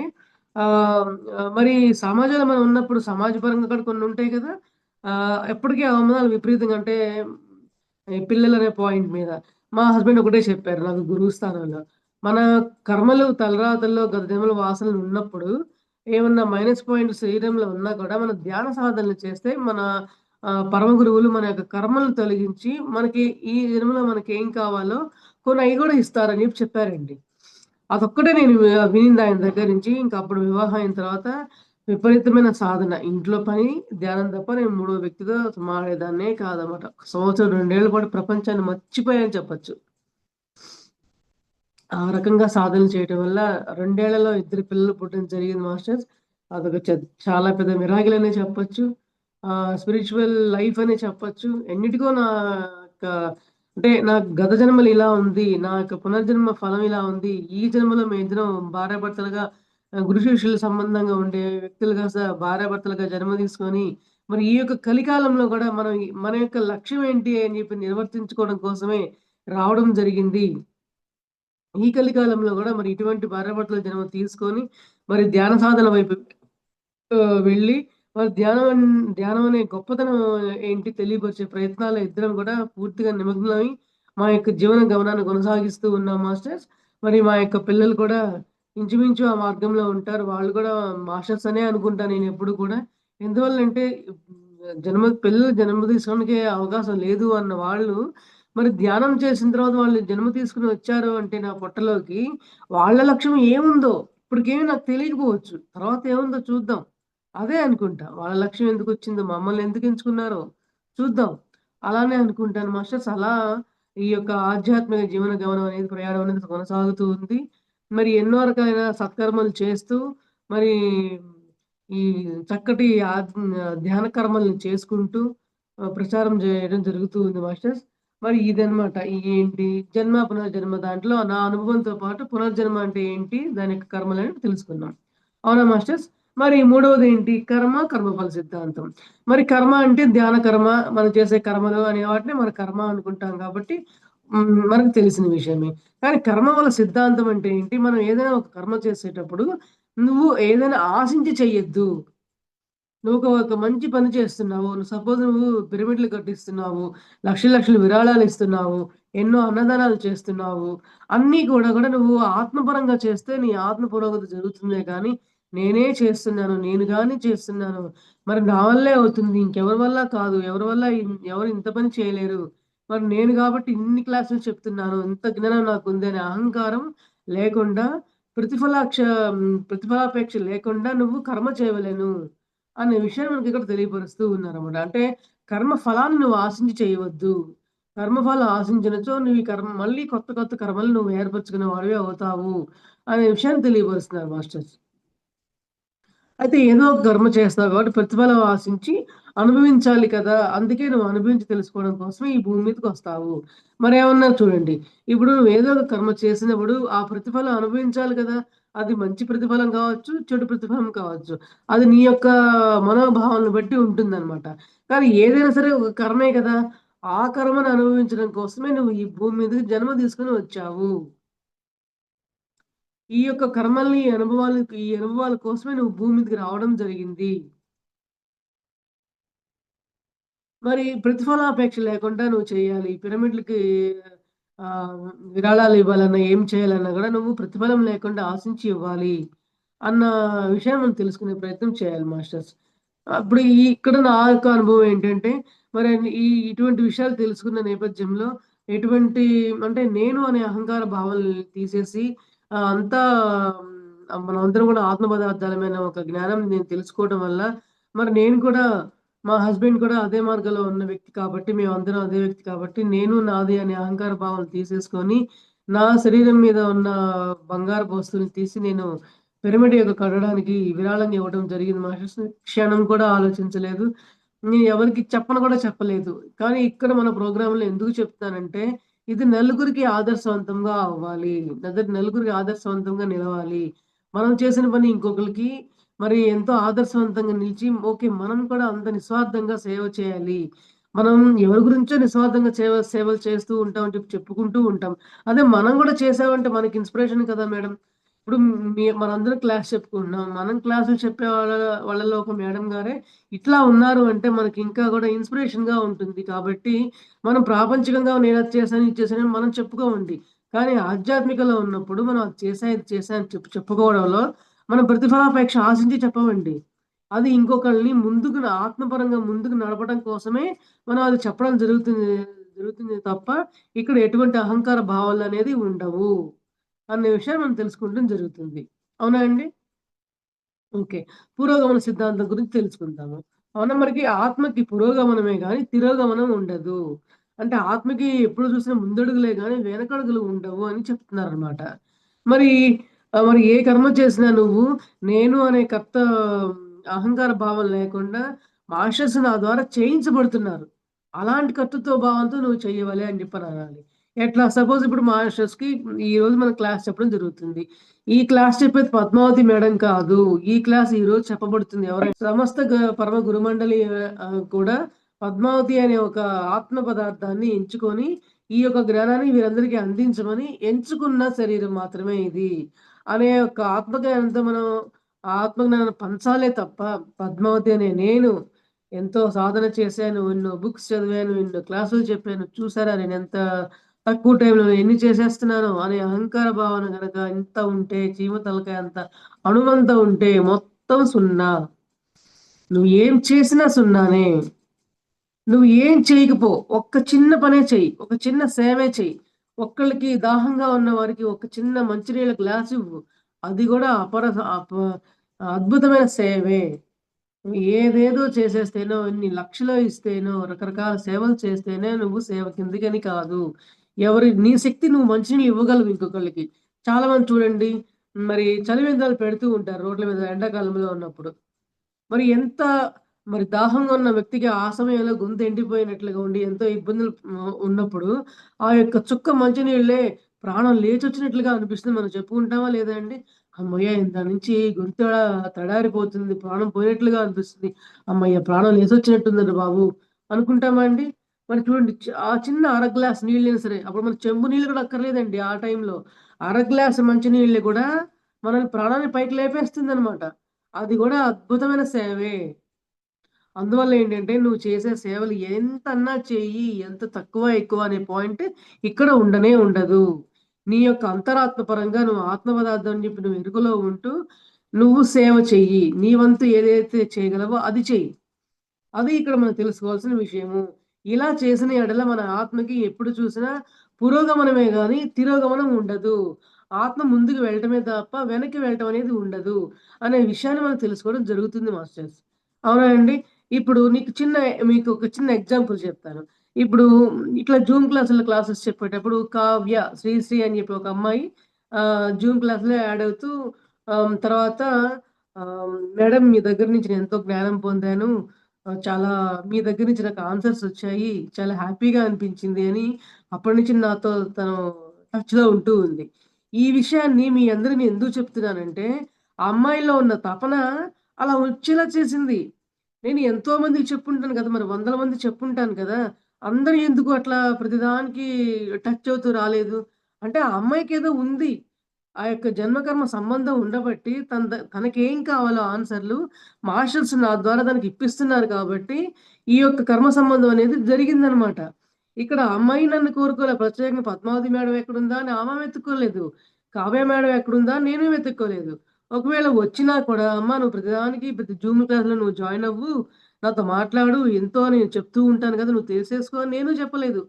S2: ఆహ్, మరి సమాజంలో మనం ఉన్నప్పుడు సమాజ పరంగా కూడా కొన్నుంటాయి కదా! ఎప్పటికీ అవమానాలు విపరీతంగా అంటే ఈ పిల్లలనే పాయింట్ మీద. మా హస్బెండ్ ఒకటే చెప్పారు నాకు గురువు స్థానంలో. మన కర్మలు తలరాతల్లో గత జన్మల వాసనలు ఉన్నప్పుడు ఏమన్నా మైనస్ పాయింట్ శరీరంలో ఉన్నా కూడా మనం ధ్యాన సాధనలు చేస్తే మన పరమ గురువులు మన యొక్క కర్మలను తొలగించి మనకి ఈ జన్మలో మనకేం కావాలో కొన్ని అయి గూడా ఇస్తారని చెప్పి చెప్పారండి. అదొక్కటే నేను వినింది ఆయన దగ్గర నుంచి. ఇంక అప్పుడు వివాహం అయిన తర్వాత విపరీతమైన సాధన. ఇంట్లో పని, ధ్యానం తప్ప నేను మూడో వ్యక్తితో మాట్లాడేదాన్నే కాదనమాట. ఒక సంవత్సరం, 2 ఏళ్ల పాటు ప్రపంచాన్ని మర్చిపోయా అని చెప్పొచ్చు. ఆ రకంగా సాధనలు చేయటం వల్ల 2 ఏళ్లలో ఇద్దరు పిల్లలు పుట్టడం జరిగింది మాస్టర్స్. అదొక చాలా పెద్ద మిరాకిల్ అనే చెప్పొచ్చు. స్పిరిచువల్ లైఫ్ అనే చెప్పొచ్చు. ఎన్నిటికో నా యొక్క అంటే నా గత జన్మలు ఇలా ఉంది. నా యొక్క పునర్జన్మ ఫలం ఇలా ఉంది. ఈ జన్మలో మేమిద్దరం భార్యాభర్తలుగా గురు శిష్యుల సంబంధంగా ఉండే వ్యక్తులుగా భార్యాభర్తలుగా జన్మ తీసుకొని మరి ఈ యొక్క కలికాలంలో గూడా మన యొక్క లక్ష్యం ఏంటి అని చెప్పి నిర్వర్తించుకోవడం కోసమే రావడం జరిగింది. ఈ కలికాలంలో గూడా మరి ఇటువంటి భార్యాభర్తల జన్మ తీసుకొని మరి ధ్యాన సాధన వైపు వెళ్ళి మరి ధ్యానం అనే గొప్పతనం ఏంటి తెలియపరిచే ప్రయత్నాల్లో ఇద్దరం గూడా పూర్తిగా నిమగ్నమై మా యొక్క జీవన గమనాన్ని కొనసాగిస్తూ ఉన్నాం మాస్టర్స్. మరి మా యొక్క పిల్లలు కూడా ఇంచుమించు ఆ మార్గంలో ఉంటారు. వాళ్ళు కూడా మాస్టర్స్ అనే అనుకుంటా నేనెప్పుడు కూడా. ఎందువల్లంటే పిల్లలు జన్మ తీసుకోవడానికే అవకాశం లేదు అన్న వాళ్ళు మరి ధ్యానం చేసిన తర్వాత వాళ్ళు జన్మ తీసుకొని వచ్చారు అంటే నా పొట్టలోకి వాళ్ళ లక్ష్యం ఏముందో ఇప్పటికేమి నాకు తెలియకపోవచ్చు. తర్వాత ఏముందో చూద్దాం. అదే అనుకుంటా. వాళ్ళ లక్ష్యం ఎందుకొచ్చిందో, మమ్మల్ని ఎందుకు ఎంచుకున్నారో చూద్దాం. అలానే అనుకుంటాను మాస్టర్స్. అలా ఈ యొక్క ఆధ్యాత్మిక జీవన గమనం అనేది, ప్రయాణం అనేది కొనసాగుతూ ఉంది. మరి ఎన్నో రకాలైన సత్కర్మలు చేస్తూ, మరి ఈ చక్కటి ధ్యాన కర్మలను చేసుకుంటూ ప్రచారం జేయడం జరుగుతూ ఉంది మాస్టర్స్. మరి ఇదనమాట. ఏంటి జన్మ, పునర్జన్మ దాంట్లో నా అనుభవంతో పాటు పునర్జన్మ అంటే ఏంటి? దాని యొక్క కర్మలని తెలుసుకున్నాం. అవునా మాస్టర్స్? మరి మూడవదేంటి? కర్మ, కర్మఫల సిద్ధాంతం. మరి కర్మ అంటే ధ్యాన కర్మ, మనం చేసే కర్మలు అనే వాటిని మన కర్మ అనుకుంటాం కాబట్టి మనకు తెలిసిన విషయమే. కానీ కర్మ వల్ల సిద్ధాంతం అంటే ఏంటి? మనం ఏదైనా ఒక కర్మ చేసేటప్పుడు నువ్వు ఏదైనా ఆశించి చెయ్యొద్దు. నువ్వు ఒక మంచి పని చేస్తున్నావు. సపోజ్ నువ్వు పిరమిడ్‌లు కట్టిస్తున్నావు. లక్షలు లక్షలు విరాళాలిస్తున్నావు. ఎన్నో అన్నదానాలు చేస్తున్నావు. అన్నీ కూడా నువ్వు ఆత్మపరంగా చేస్తే నీ ఆత్మ పురోగతి జరుగుతుందే గానీ, నేనే చేస్తున్నాను, నేను గాని చేస్తున్నాను, మరి నా వల్లే అవుతుంది. ఇంకెవరి వల్ల కాదు. ఎవరి వల్ల ఎవరు ఇంత పని చేయలేరు. మరి నేను గాబట్టి ఇన్ని క్లాసులు చెప్తున్నాను. ఇంత జ్ఞానం నాకుంది అనే అహంకారం లేకుండా ప్రతిఫలాపేక్ష లేకుండా నువ్వు కర్మ చేయవలెను. అనే విషయాన్ని మనకిక్కడ తెలియపరుస్తూ ఉన్నారన్నమాట. అంటే కర్మ ఫలాన్ని నువ్వు ఆశించి చేయవద్దు. కర్మఫలం ఆశించినచో నువ్వు ఈ కర్మ మళ్ళీ కొత్త కొత్త కర్మలు నువ్వు ఏర్పరచుకునే వాడివే అవుతావు అనే విషయాన్ని తెలియపరుస్తున్నారు మాస్టర్స్. అయితే ఏదో ఒక కర్మ చేస్తావు కాబట్టి ప్రతిఫలం ఆశించి అనుభవించాలి కదా! అందుకే నువ్వు అనుభవించి తెలుసుకోవడం కోసమే ఈ భూమి మీదకొస్తావు. మరేమన్నారు చూడండి. ఇప్పుడు నువ్వు ఏదో ఒక కర్మ చేసినప్పుడు ఆ ప్రతిఫలం అనుభవించాలి కదా! అది మంచి ప్రతిఫలం కావచ్చు, చెడు ప్రతిఫలం కావచ్చు. అది నీ యొక్క మనోభావాలను బట్టి ఉంటుందనమాట. కానీ ఏదైనా సరే ఒక కర్మే కదా! ఆ కర్మను అనుభవించడం కోసమే నువ్వు ఈ భూమి మీదకి జన్మ తీసుకొని వచ్చావు. ఈ యొక్క కర్మల్ని, ఈ అనుభవాల కోసమే నువ్వు భూమి మీదకి రావడం జరిగింది. మరి ప్రతిఫలాపేక్ష లేకుండా నువ్వు చేయాలి. పిరమిడ్‌లకి ఆహ్, విరాళాలు ఇవ్వాలన్నా, ఏం చేయాలన్నా గూడా నువ్వు ప్రతిఫలం లేకుండా ఆశించి ఇవ్వాలి. అన్న విషయం మనం తెలుసుకునే ప్రయత్నం చేయాలి మాస్టర్స్. అప్పుడు ఇక్కడ నా యొక్క అనుభవం ఏంటంటే, మరి ఇటువంటి విషయాలు తెలుసుకున్న నేపథ్యంలో ఎటువంటి అంటే నేను అనే అహంకార భావనలు తీసేసి అంతా మనమందరం గూడా ఆత్మ పదార్థాలమైన ఒక జ్ఞానం నేను తెలుసుకోవడం వల్ల మరి నేను కూడా మా హస్బెండ్ కూడా అదే మార్గంలో ఉన్న వ్యక్తి కాబట్టి, మేమందరం అదే వ్యక్తి కాబట్టి, నేను నాది అనే అహంకార భావాలు తీసేసుకొని, నా శరీరం మీద ఉన్న బంగారపు వస్తువుని తీసి నేను పిరమిడ్ యొక్క కట్టడానికి విరాళంగా ఇవ్వడం జరిగింది మాస్టర్స్. క్షణం కూడా ఆలోచించలేదు. నేను ఎవరికీ చెప్పను కూడా చెప్పలేదు. కానీ ఇక్కడ మన ప్రోగ్రామ్‌లో ఎందుకు చెప్తానంటే, ఇది నలుగురికి ఆదర్శవంతంగా అవ్వాలి. నలుగురికి ఆదర్శవంతంగా నిలవాలి. మనం చేసిన పని ఇంకొకళ్ళకి మరి ఎంతో ఆదర్శవంతంగా నిలిచి, ఓకే. మనం కూడా అంత నిస్వార్థంగా సేవ చేయాలి. మనం ఎవరి గురించో నిస్వార్థంగా సేవలు చేస్తూ ఉంటాం అని చెప్పుకుంటూ ఉంటాం. అదే మనం గూడా చేసామంటే మనకి ఇన్‌స్పిరేషన్ కదా మేడం. ఇప్పుడు మనందరం క్లాస్ చెప్పుకుంటున్నాం. మనం క్లాసులు చెప్పే వాళ్ళలో ఒక మేడం గారే ఇట్లా ఉన్నారు అంటే మనకి ఇంకా గూడా ఇన్‌స్పిరేషన్‌గా ఉంటుంది. కాబట్టి మనం ప్రాపంచికంగా నేనది చేశాను, ఇది చేశానని మనం చెప్పుకోమండి. కానీ ఆధ్యాత్మికలో ఉన్నప్పుడు మనం అది చేశా, ఇది చేశా అని చెప్పుకోవడంలో మనం ప్రతిఫలాపేక్ష ఆశించి చెప్పమండి. అది ఇంకొకళ్ళని ఆత్మపరంగా ముందుకు నడపడం కోసమే మనం అది చెప్పడం జరుగుతుంది తప్ప, ఇక్కడ ఎటువంటి అహంకార భావాలనేది ఉండవు. అనే విషయాన్ని మనం తెలుసుకోవడం జరుగుతుంది. అవునా అండి? ఓకే. పురోగమన సిద్ధాంతం గురించి తెలుసుకుందాము. అవునా మనకి ఆత్మకి పురోగమనమే గాని, తిరోగమనం ఉండదు. అంటే ఆత్మకి ఎప్పుడు చూసినా ముందడుగులే గాని, వెనకడుగులు ఉండవు అని చెప్తున్నారనమాట. మరి మరి ఏ కర్మ చేసినా నువ్వు నేను అనే అహంకార భావం లేకుండా మాస్టర్స్ నా ద్వారా చేయించబడుతున్నారు. అలాంటి కర్తృత్వ భావంతో నువ్వు చెయ్యవలే అని చెప్పననాలి. ఎట్లా సపోజ్ ఇప్పుడు మాస్టర్స్‌కి ఈరోజు మనం క్లాస్ చెప్పడం జరుగుతుంది. ఈ క్లాస్ చెప్పేది పద్మావతి మేడం కాదు. ఈ క్లాస్ ఈరోజు చెప్పబడుతుంది సమస్త పరమ గురుమండలి కూడా పద్మావతి అనే ఒక ఆత్మ పదార్థాన్ని ఎంచుకొని ఈ యొక్క జ్ఞానాన్ని వీరందరికీ అందించమని ఎంచుకున్న శరీరం మాత్రమే ఇది అనే యొక్క ఆత్మజ్ఞానంతో మనం ఆ ఆత్మజ్ఞానాన్ని పంచాలే తప్ప, పద్మావతి అనే నేను ఎంతో సాధన చేశాను, ఎన్నో బుక్స్ చదివాను, ఎన్నో క్లాసులు చెప్పాను, చూసారా నేను ఎంత తక్కువ టైంలో ఎన్ని చేసేస్తున్నానో అనే అహంకార భావన గనక ఇంత ఉంటే, చీమ తలకాయ అంత అణువంత ఉంటే మొత్తం సున్నా. నువ్వు ఏం చేసినా సున్నానే. నువ్వు ఏం చేయకపో, ఒక్క చిన్న పనే చెయ్యి, ఒక చిన్న సేవే చెయ్యి. ఒక్కళ్ళకి దాహంగా ఉన్న వారికి ఒక చిన్న మంచినీళ్ళ గ్లాస్ ఇవ్వు. అది కూడా అద్భుతమైన సేవే. నువ్వు ఏదేదో చేసేస్తేనో, ఇన్ని లక్షలు ఇస్తేనో, రకరకాల సేవలు చేస్తేనే నువ్వు సేవ కిందికని కాదు. నీ శక్తి నువ్వు మంచినీళ్ళు ఇవ్వగలవు ఇంకొకళ్ళకి. చాలా మంది చూడండి, మరి చలివేంద్రాలు పెడుతూ ఉంటారు రోడ్ల మీద ఎండాకాలంలో ఉన్నప్పుడు. మరి ఎంత మరి దాహంగా ఉన్న వ్యక్తికి ఆ సమయంలో గొంతు ఎండిపోయినట్లుగా ఉండి ఎంతో ఇబ్బందులు ఉన్నప్పుడు ఆ యొక్క చుక్క మంచినీళ్ళే ప్రాణం లేచొచ్చినట్లుగా అనిపిస్తుంది. మనం చెప్పుకుంటామా లేదా అండి? హమ్మయ్య! ఇందాక నుంచి గొంతు తడారిపోతుంది. ప్రాణం పోయినట్లుగా అనిపిస్తుంది. హమ్మయ్య! ప్రాణం లేసొచ్చినట్టుందండి బాబు అనుకుంటామా అండి? మరి చూడండి ఆ చిన్న అర గ్లాస్ నీళ్ళైనా సరే, అప్పుడు మనకు చెంబు నీళ్ళు కూడా అక్కర్లేదండి ఆ టైంలో. అర గ్లాస్ మంచినీళ్ళు కూడా మనల్ని ప్రాణాన్ని పైకి లేపేస్తుందనమాట. అది గూడా అద్భుతమైన సేవే. అందువల్ల ఏంటంటే, నువ్వు చేసే సేవలు ఎంతన్నా చెయ్యి, ఎంత తక్కువ, ఎక్కువ అనే పాయింట్ ఇక్కడ ఉండనే ఉండదు. నీ యొక్క అంతరాత్మ పరంగా నువ్వు ఆత్మ పదార్థం అని చెప్పి నువ్వు ఎరుకలో ఉంటూ, నువ్వు సేవ చెయ్యి. నీ వంతు ఏదైతే చేయగలవో అది చెయ్యి. అది ఇక్కడ మనం తెలుసుకోవాల్సిన విషయము. ఇలా చేసిన యెడల మన ఆత్మకి ఎప్పుడు చూసినా పురోగమనమే గాని, తిరోగమనం ఉండదు. ఆత్మ ముందుకు వెళ్ళటమే తప్ప వెనక్కి వెళ్ళటం అనేది ఉండదు. అనే విషయాన్ని మనం తెలుసుకోవడం జరుగుతుంది మాస్టర్స్. అవునా అండి? ఇప్పుడు మీకు ఒక చిన్న ఎగ్జాంపుల్ చెప్తాను. ఇప్పుడు ఇట్లా జూమ్ క్లాసెస్ చెప్పేటప్పుడు కావ్య, శ్రీశ్రీ అని చెప్పి ఒక అమ్మాయి జూమ్ క్లాస్‌లో యాడ్ అవుతూ తర్వాత మేడం మీ దగ్గర నుంచి నేను ఎంతో జ్ఞానం పొందాను. చాలా మీ దగ్గర నుంచి నాకు ఆన్సర్స్ వచ్చాయి. చాలా హ్యాపీగా అనిపించింది అని అప్పటినుంచి నాతో తను టచ్‌లో ఉంటూ ఉంది. ఈ విషయాన్ని మీ అందరికి నేను ఎందుకు చెప్తున్నానంటే, ఆ అమ్మాయిలో ఉన్న తపన అలా వచ్చేలా చేసింది. నేను ఎంతో మందికి చెప్పుంటాను కదా! మరి వందల మందికి చెప్పుంటాను కదా! అందరూ ఎందుకు అట్లా ప్రతిదానికి టచ్ అవుతూ రాలేదు? అంటే ఆ అమ్మాయికేదో ఉంది. ఆ యొక్క జన్మకర్మ సంబంధం ఉండబట్టి తనకేం కావాలో ఆన్సర్‌లు మాస్టర్స్ నా ద్వారా తనకి ఇప్పిస్తున్నారు కాబట్టి, ఈ యొక్క కర్మ సంబంధం అనేది జరిగిందనమాట. ఇక్కడ ఆ అమ్మాయి నన్ను కోరుకోలే. ప్రత్యేకంగా పద్మావతి మేడం ఎక్కడుందా అని ఆమె వెతుక్కోలేదు. కావ్య మేడం ఎక్కడుందా అని నేను వెతుక్కోలేదు. ఒకవేళ వచ్చినా కూడా అమ్మ నువ్వు ప్రతి జూమ్ క్లాస్‌లో నువ్వు జాయిన్ అవ్వు. నాతో మాట్లాడు. ఎంతో నేను చెప్తూ ఉంటాను కదా! నువ్వు తెలిసేసుకో అని నేను చెప్పలేదు.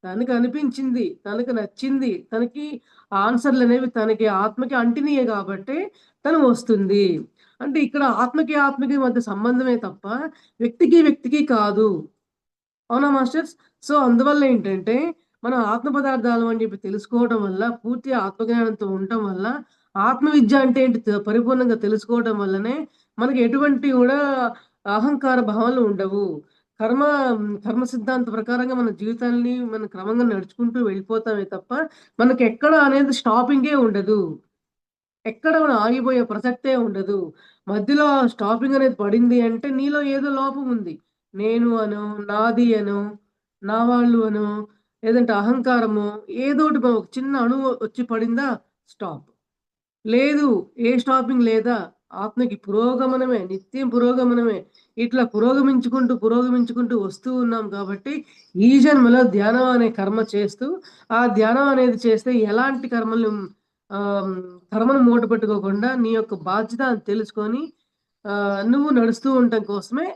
S2: తనకనిపించింది. తనకు నచ్చింది. తనకి ఆన్సర్‌లనేవి తనకి ఆత్మకి అంటినియే గాబట్టే తను వస్తుంది. అంటే ఇక్కడ ఆత్మకి మధ్య సంబంధమే తప్ప వ్యక్తికి కాదు. అవునా మాస్టర్స్? సో, అందువల్ల ఏంటంటే, మనం ఆత్మ పదార్థాలు అని చెప్పి తెలుసుకోవడం వల్ల, పూర్తిగా ఆత్మజ్ఞానంతో ఉండటం వల్ల, ఆత్మ విద్య అంటే ఏంటి పరిపూర్ణంగా తెలుసుకోవడం వల్లనే, మనకి ఎటువంటి గూడా అహంకార భావనలు ఉండవు. కర్మ కర్మ సిద్ధాంత ప్రకారంగా మన జీవితాన్ని మనం క్రమంగా నడుచుకుంటూ వెళ్ళిపోతామే తప్ప, మనకెక్కడ అనేది స్టాపింగే ఉండదు. ఎక్కడ మనం ఆగిపోయే ప్రసక్తే ఉండదు. మధ్యలో స్టాపింగ్ అనేది పడింది అంటే నీలో ఏదో లోపం ఉంది. నేను అనో, నాది అనో, నా వాళ్ళు అనో, లేదంటే అహంకారమో ఏదోటి ఒక చిన్న అణువు వచ్చి పడిందా స్టాప్. లేదు. ఏ స్టాపింగ్ లేదా. ఆత్మకి పురోగమనమే. నిత్యం పురోగమనమే. ఇట్లా పురోగమించుకుంటూ వస్తూ ఉన్నాం కాబట్టి, ఈ జన్మలో ధ్యానం అనే కర్మ చేస్తూ, ఆ ధ్యానం అనేది చేస్తే ఎలాంటి ఆహ్, కర్మను మూట పెట్టుకోకుండా నీ యొక్క బాధ్యత అని తెలుసుకొని, నువ్వు నడుస్తూ ఉండటం కోసమే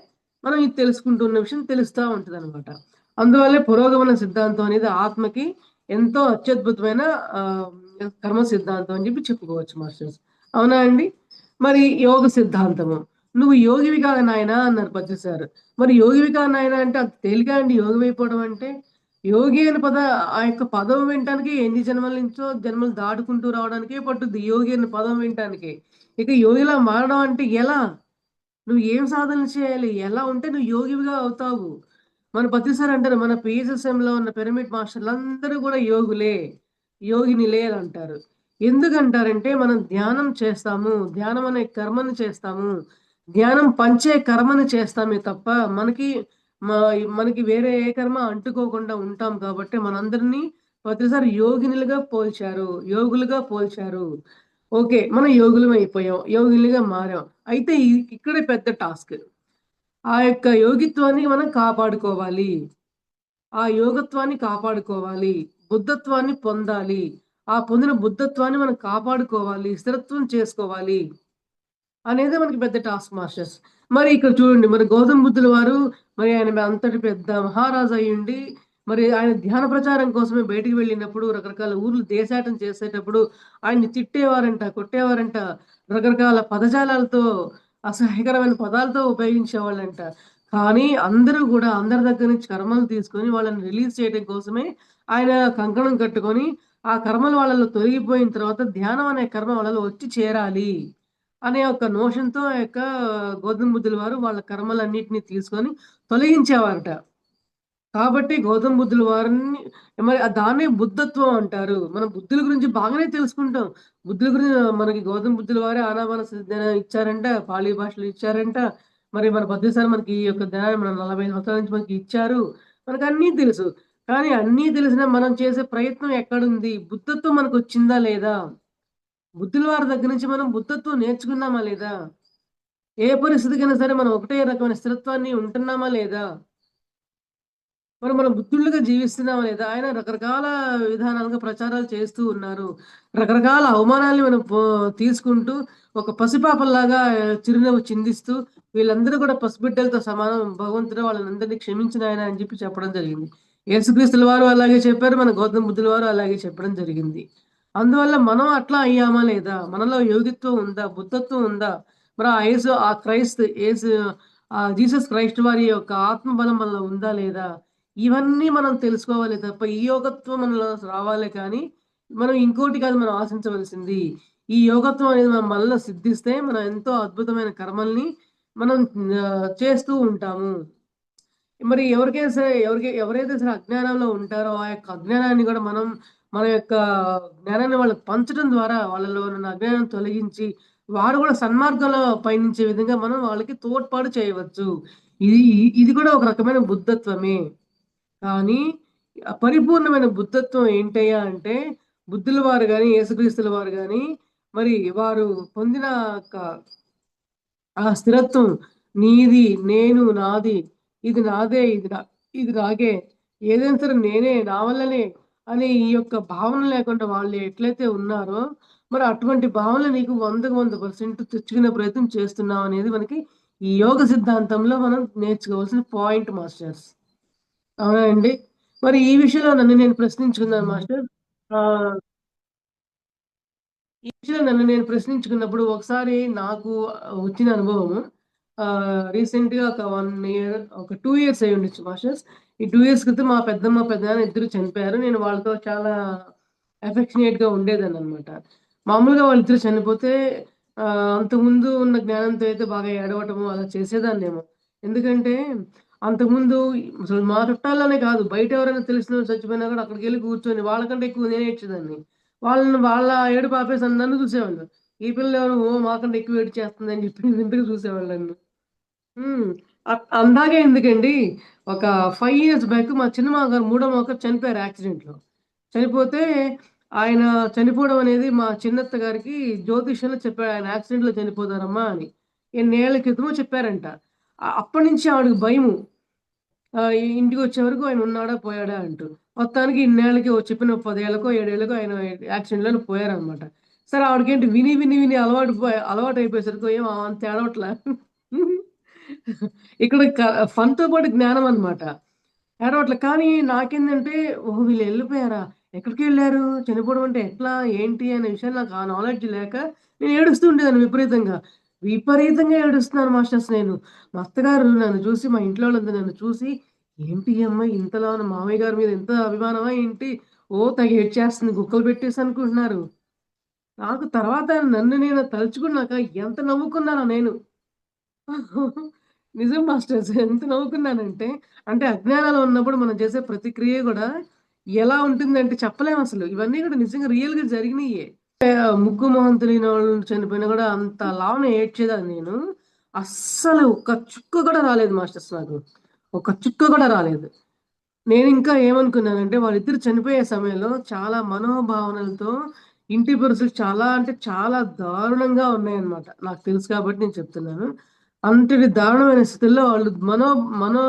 S2: మనం ఇది తెలుసుకుంటూ ఉన్న విషయం తెలుస్తా ఉంటదనమాట. అందువల్లే పురోగమన సిద్ధాంతం అనేది ఆత్మకి ఎంతో అత్యద్భుతమైన ఆహ్, కర్మ సిద్ధాంతం అని చెప్పి చెప్పుకోవచ్చు మాస్టర్స్. అవునా అండి? మరి యోగ సిద్ధాంతము. "నువ్వు యోగివి కాదు నాయనా" అన్నారు పత్రి సారు. మరి యోగివి కాదు నాయనా అంటే అంత తేలికా అండి యోగివైపోవడం అంటే? యోగి అనే ఆ యొక్క పదం వినటానికి ఎన్ని జన్మల నుంచో జన్మలు దాటుకుంటూ రావడానికే పట్టుద్ది యోగి అనే పదం వినటానికి. ఇక యోగిలా మారడం అంటే ఎలా? నువ్వు ఏం సాధన చేయాలి? ఎలా ఉంటే నువ్వు యోగివిగా అవుతావు? మన పత్రి సార్ అంటారు, మన పీజీఎస్ఎంలో ఉన్న పిరమిడ్ మాస్టర్‌లందరూ గూడా యోగులే. యోగినిలే అని అంటారు. ఎందుకంటారంటే మనం ధ్యానం చేస్తాము. ధ్యానం అనే కర్మని చేస్తాము. ధ్యానం పంచే కర్మని చేస్తామే తప్ప మనకి మా మనకి వేరే ఏ కర్మ అంటుకోకుండా ఉంటాం కాబట్టి మనందరినీ ప్రతిసారి యోగినులుగా పోల్చారు. యోగులుగా పోల్చారు. ఓకే. మనం యోగులం అయిపోయాం. యోగిలుగా మారాం. అయితే ఇక్కడే పెద్ద టాస్క్. ఆ యొక్క యోగిత్వాన్ని మనం కాపాడుకోవాలి. ఆ యోగత్వాన్ని కాపాడుకోవాలి. బుద్ధత్వాన్ని పొందాలి. ఆ పొందిన బుద్ధత్వాన్ని మనం కాపాడుకోవాలి. స్థిరత్వం చేసుకోవాలి. అనేది మనకి పెద్ద టాస్క్ మాస్టర్స్. మరి ఇక్కడ చూడండి మరి గౌతమ బుద్ధుల వారు మరి ఆయన అంతటి పెద్ద మహారాజు అయ్యుండి మరి ఆయన ధ్యాన ప్రచారం కోసమే బయటికి వెళ్ళినప్పుడు రకరకాల ఊర్లు దేశాటన చేసేటప్పుడు ఆయన్ని తిట్టేవారంట, కొట్టేవారంట. రకరకాల పదజాలాలతో అసహ్యకరమైన పదాలతో ఉపయోగించేవాళ్ళంట. కానీ అందరూ గూడా అందరి దగ్గర నుంచి కర్మలు తీసుకొని వాళ్ళని రిలీజ్ చేయడం కోసమే ఆయన కంకణం కట్టుకొని ఆ కర్మలు వాళ్ళలో తొలగిపోయిన తర్వాత ధ్యానం అనే కర్మ వాళ్ళలో వచ్చి చేరాలి. అనే ఒక నోషన్‌తో ఆ యొక్క గౌతమ బుద్ధుల వారు వాళ్ళ కర్మలన్నిటిని తీసుకొని తొలగించేవారట. కాబట్టి గౌతమ బుద్ధుల వారిని మరి దాన్నే బుద్ధత్వం అంటారు. మనం బుద్ధుల గురించి బాగానే తెలుసుకుంటాం. బుద్ధుల గురించి మనకి గౌతమ బుద్ధుల వారే ఆనాపాన సతి జ్ఞానం ఇచ్చారంట. పాళీ భాషలో ఇచ్చారంట. మరి మన పద్దెసారి మనకి ఈ యొక్క జ్ఞానాన్ని మన 45 సంవత్సరాల నుంచి మనకి ఇచ్చారు. మనకన్నీ తెలుసు. కానీ అన్నీ తెలిసినా మనం చేసే ప్రయత్నం ఎక్కడుంది? బుద్ధత్వం మనకొచ్చిందా లేదా? బుద్ధుల వారి దగ్గర నుంచి మనం బుద్ధత్వం నేర్చుకున్నామా లేదా? ఏ పరిస్థితికైనా సరే మనం ఒకటే రకమైన స్థిరత్వాన్ని ఉంటున్నామా లేదా? మరి మనం బుద్ధులుగా జీవిస్తున్నామా లేదా? ఆయన రకరకాల విధానాలుగా ప్రచారాలు చేస్తూ ఉన్నారు. రకరకాల అవమానాల్ని మనం తీసుకుంటూ ఒక పసిపాపల్లాగా చిరునవ్వు చిందిస్తూ వీళ్ళందరూ కూడా పసిబిడ్డలతో సమానం. భగవంతుడు వాళ్ళనందరిని క్షమించినాయన అని చెప్పి చెప్పడం జరిగింది. యేసుక్రీస్తుల వారు అలాగే చెప్పారు. మన గౌతమ బుద్ధుల వారు అలాగే చెప్పడం జరిగింది. అందువల్ల మనం అట్లా అయ్యామా లేదా? మనలో యోగిత్వం ఉందా? బుద్ధత్వం ఉందా? మరి ఆ యేసు ఆ క్రైస్తు యేసు జీసస్ క్రైస్ట్ వారి యొక్క ఆత్మబలం మనలో ఉందా లేదా? ఇవన్నీ మనం తెలుసుకోవాలి తప్ప, ఈ యోగత్వం మనలో రావాలే కానీ, మనం ఇంకోటి కాదు మనం ఆశించవలసింది. ఈ యోగత్వం అనేది మనలో సిద్ధిస్తే, మనం ఎంతో అద్భుతమైన కర్మల్ని మనం చేస్తూ ఉంటాము. మరి ఎవరికైనా సరే ఎవరైతే సరే అజ్ఞానంలో ఉంటారో, ఆ యొక్క అజ్ఞానాన్ని గూడా మనం మన యొక్క జ్ఞానాన్ని వాళ్ళకి పంచడం ద్వారా వాళ్ళలో ఉన్న అజ్ఞానాన్ని తొలగించి, వారు గూడా సన్మార్గంలో పయనించే విధంగా మనం వాళ్ళకి తోడ్పాటు చేయవచ్చు. ఇది ఇది కూడా ఒక రకమైన బుద్ధత్వమే. కానీ పరిపూర్ణమైన బుద్ధత్వం ఏంటయ్యా అంటే, బుద్ధుల వారు గాని, యేసుక్రీస్తుల వారు గాని, మరి వారు పొందిన యొక్క ఆ స్థిరత్వం నీది, నేను, నాది, ఇది నాదే, ఇది నాకే, ఏదైనా సరే నేనే, నా వల్లనే అనే ఈ యొక్క భావన లేకుండా వాళ్ళు ఎట్లయితే ఉన్నారో, మరి అటువంటి భావన నీకు 100కి 100% తెచ్చుకునే ప్రయత్నం చేస్తున్నాం అనేది మనకి ఈ యోగ సిద్ధాంతంలో మనం నేర్చుకోవాల్సిన పాయింట్ మాస్టర్స్. అవునా అండి? మరి ఈ విషయంలో నన్ను నేను ప్రశ్నించుకున్నాను మాస్టర్. ఆహ్, ఈ విషయంలో నన్ను నేను ప్రశ్నించుకున్నప్పుడు ఒకసారి నాకు వచ్చిన అనుభవము రీసెంట్‌గా ఒక 1 ఇయర్, ఒక 2 ఇయర్స్ అయ్యుండొచ్చు మాస్టర్స్. ఈ 2 ఇయర్స్ క్రితం మా పెద్దమ్మ, పెదనాన్న ఇద్దరు చనిపోయారు. నేను వాళ్ళతో చాలా అఫెక్షనేట్‌గా ఉండేదాన్ననమాట. మామూలుగా వాళ్ళిద్దరు చనిపోతే అంతకుముందు ఉన్న జ్ఞానంతో అయితే బాగా ఏడవటము అలా చేసేదాన్నేమో. ఎందుకంటే అంతకుముందు అసలు మా చుట్టాల్లోనే కాదు, బయట ఎవరైనా తెలిసినోళ్ళు చచ్చిపోయినా కూడా అక్కడికెళ్లి కూర్చొని వాళ్ళకంటే ఎక్కువ నేనే ఏడ్చేదాన్ని. వాళ్ళ ఏడుపు ఆపేసి నన్ను చూసేవాళ్ళు. ఈ పిల్లెవరు మాకంటే ఎక్కువ ఏడ్చేస్తుందని చెప్పి వింతగా చూసేవాళ్ళు నన్ను. హ్మ్. అందాకే ఎందుకండి, ఒక 5 ఇయర్స్ బ్యాక్ మా చిన్న మామగారు, మూడో మామగారు చనిపోయారు యాక్సిడెంట్‌లో. చనిపోతే ఆయన చనిపోవడం అనేది మా చిన్నత్త గారికి జ్యోతిష్యంలో చెప్పాడు. ఆయన యాక్సిడెంట్‌లో చనిపోతారమ్మా అని. ఎన్నేళ్ల క్రితమో చెప్పారంట. అప్పటినుంచి ఆవిడకి భయము. ఇంటికొచ్చే వరకు ఆయన ఉన్నాడా? పోయాడా? అంటూ. మొత్తానికి ఇన్నేళ్ళకి చెప్పిన 10 ఏళ్ళకో, 7 ఏళ్ళకో ఆయన యాక్సిడెంట్‌లోనే పోయారనమాట. సరే ఆవిడకేంటి విని అలవాటయిపోయేసరికి ఏం అంత ఏడవట్ల. ఇక్కడ ఫన్‌తో పాటు జ్ఞానం అన్నమాట. ఏడవట్ల. కానీ నాకేందంటే, ఓహో! వీళ్ళెళ్ళిపోయారా? ఎక్కడికెళ్లారు? చనిపోవడం అంటే ఎట్లా? ఏంటి? అనే విషయాలు నాకు ఆ నాలెడ్జ్ లేక నేను ఏడుస్తూ ఉండేదాన్ని విపరీతంగా. విపరీతంగా ఏడుస్తున్నాను మాస్టర్స్ నేను. మా అత్తగారు నన్ను చూసి, మా ఇంట్లో వాళ్ళందరూ నన్ను చూసి, "ఏంటి ఈ అమ్మాయి ఇంతలా ఉన్న మామయ్య గారి మీద ఇంత అభిమానమా ఏంటి? ఓ తెగ ఏడ్చేస్తుంది. గుక్కలు పెట్టేసి" అనుకుంటున్నారు. నాకు తర్వాత నన్ను నేను తలుచుకున్నాక ఎంత నవ్వుకున్నానో నేను. నిజం మాస్టర్స్. ఎంత నవ్వుకున్నానంటే, అంటే అజ్ఞానంలో ఉన్నప్పుడు మనం చేసే ప్రతి క్రియ గూడా ఎలా ఉంటుందంటే చెప్పలేమసలు. ఇవన్నీ గూడా నిజంగా రియల్‌గా జరిగినియ్యే. ముక్కు, మొహం తెలియనోళ్ళు చనిపోయినా గూడా అంత లావున ఏడ్చేదాన్ని నేను. అస్సలు ఒక్క చుక్క గూడా రాలేదు మాస్టర్స్ నాకు. ఒక చుక్క కూడా రాలేదు. నేను ఇంకా ఏమనుకున్నానంటే వాళ్ళిద్దరు చనిపోయే సమయంలో చాలా మనోభావనలతో ఇంటి పరిస్థితులు చాలా అంటే చాలా దారుణంగా ఉన్నాయన్నమాట. నాకు తెలుసు కాబట్టి నేను చెప్తున్నాను. అంతటి దారుణమైన స్థితిలో వాళ్ళు మనో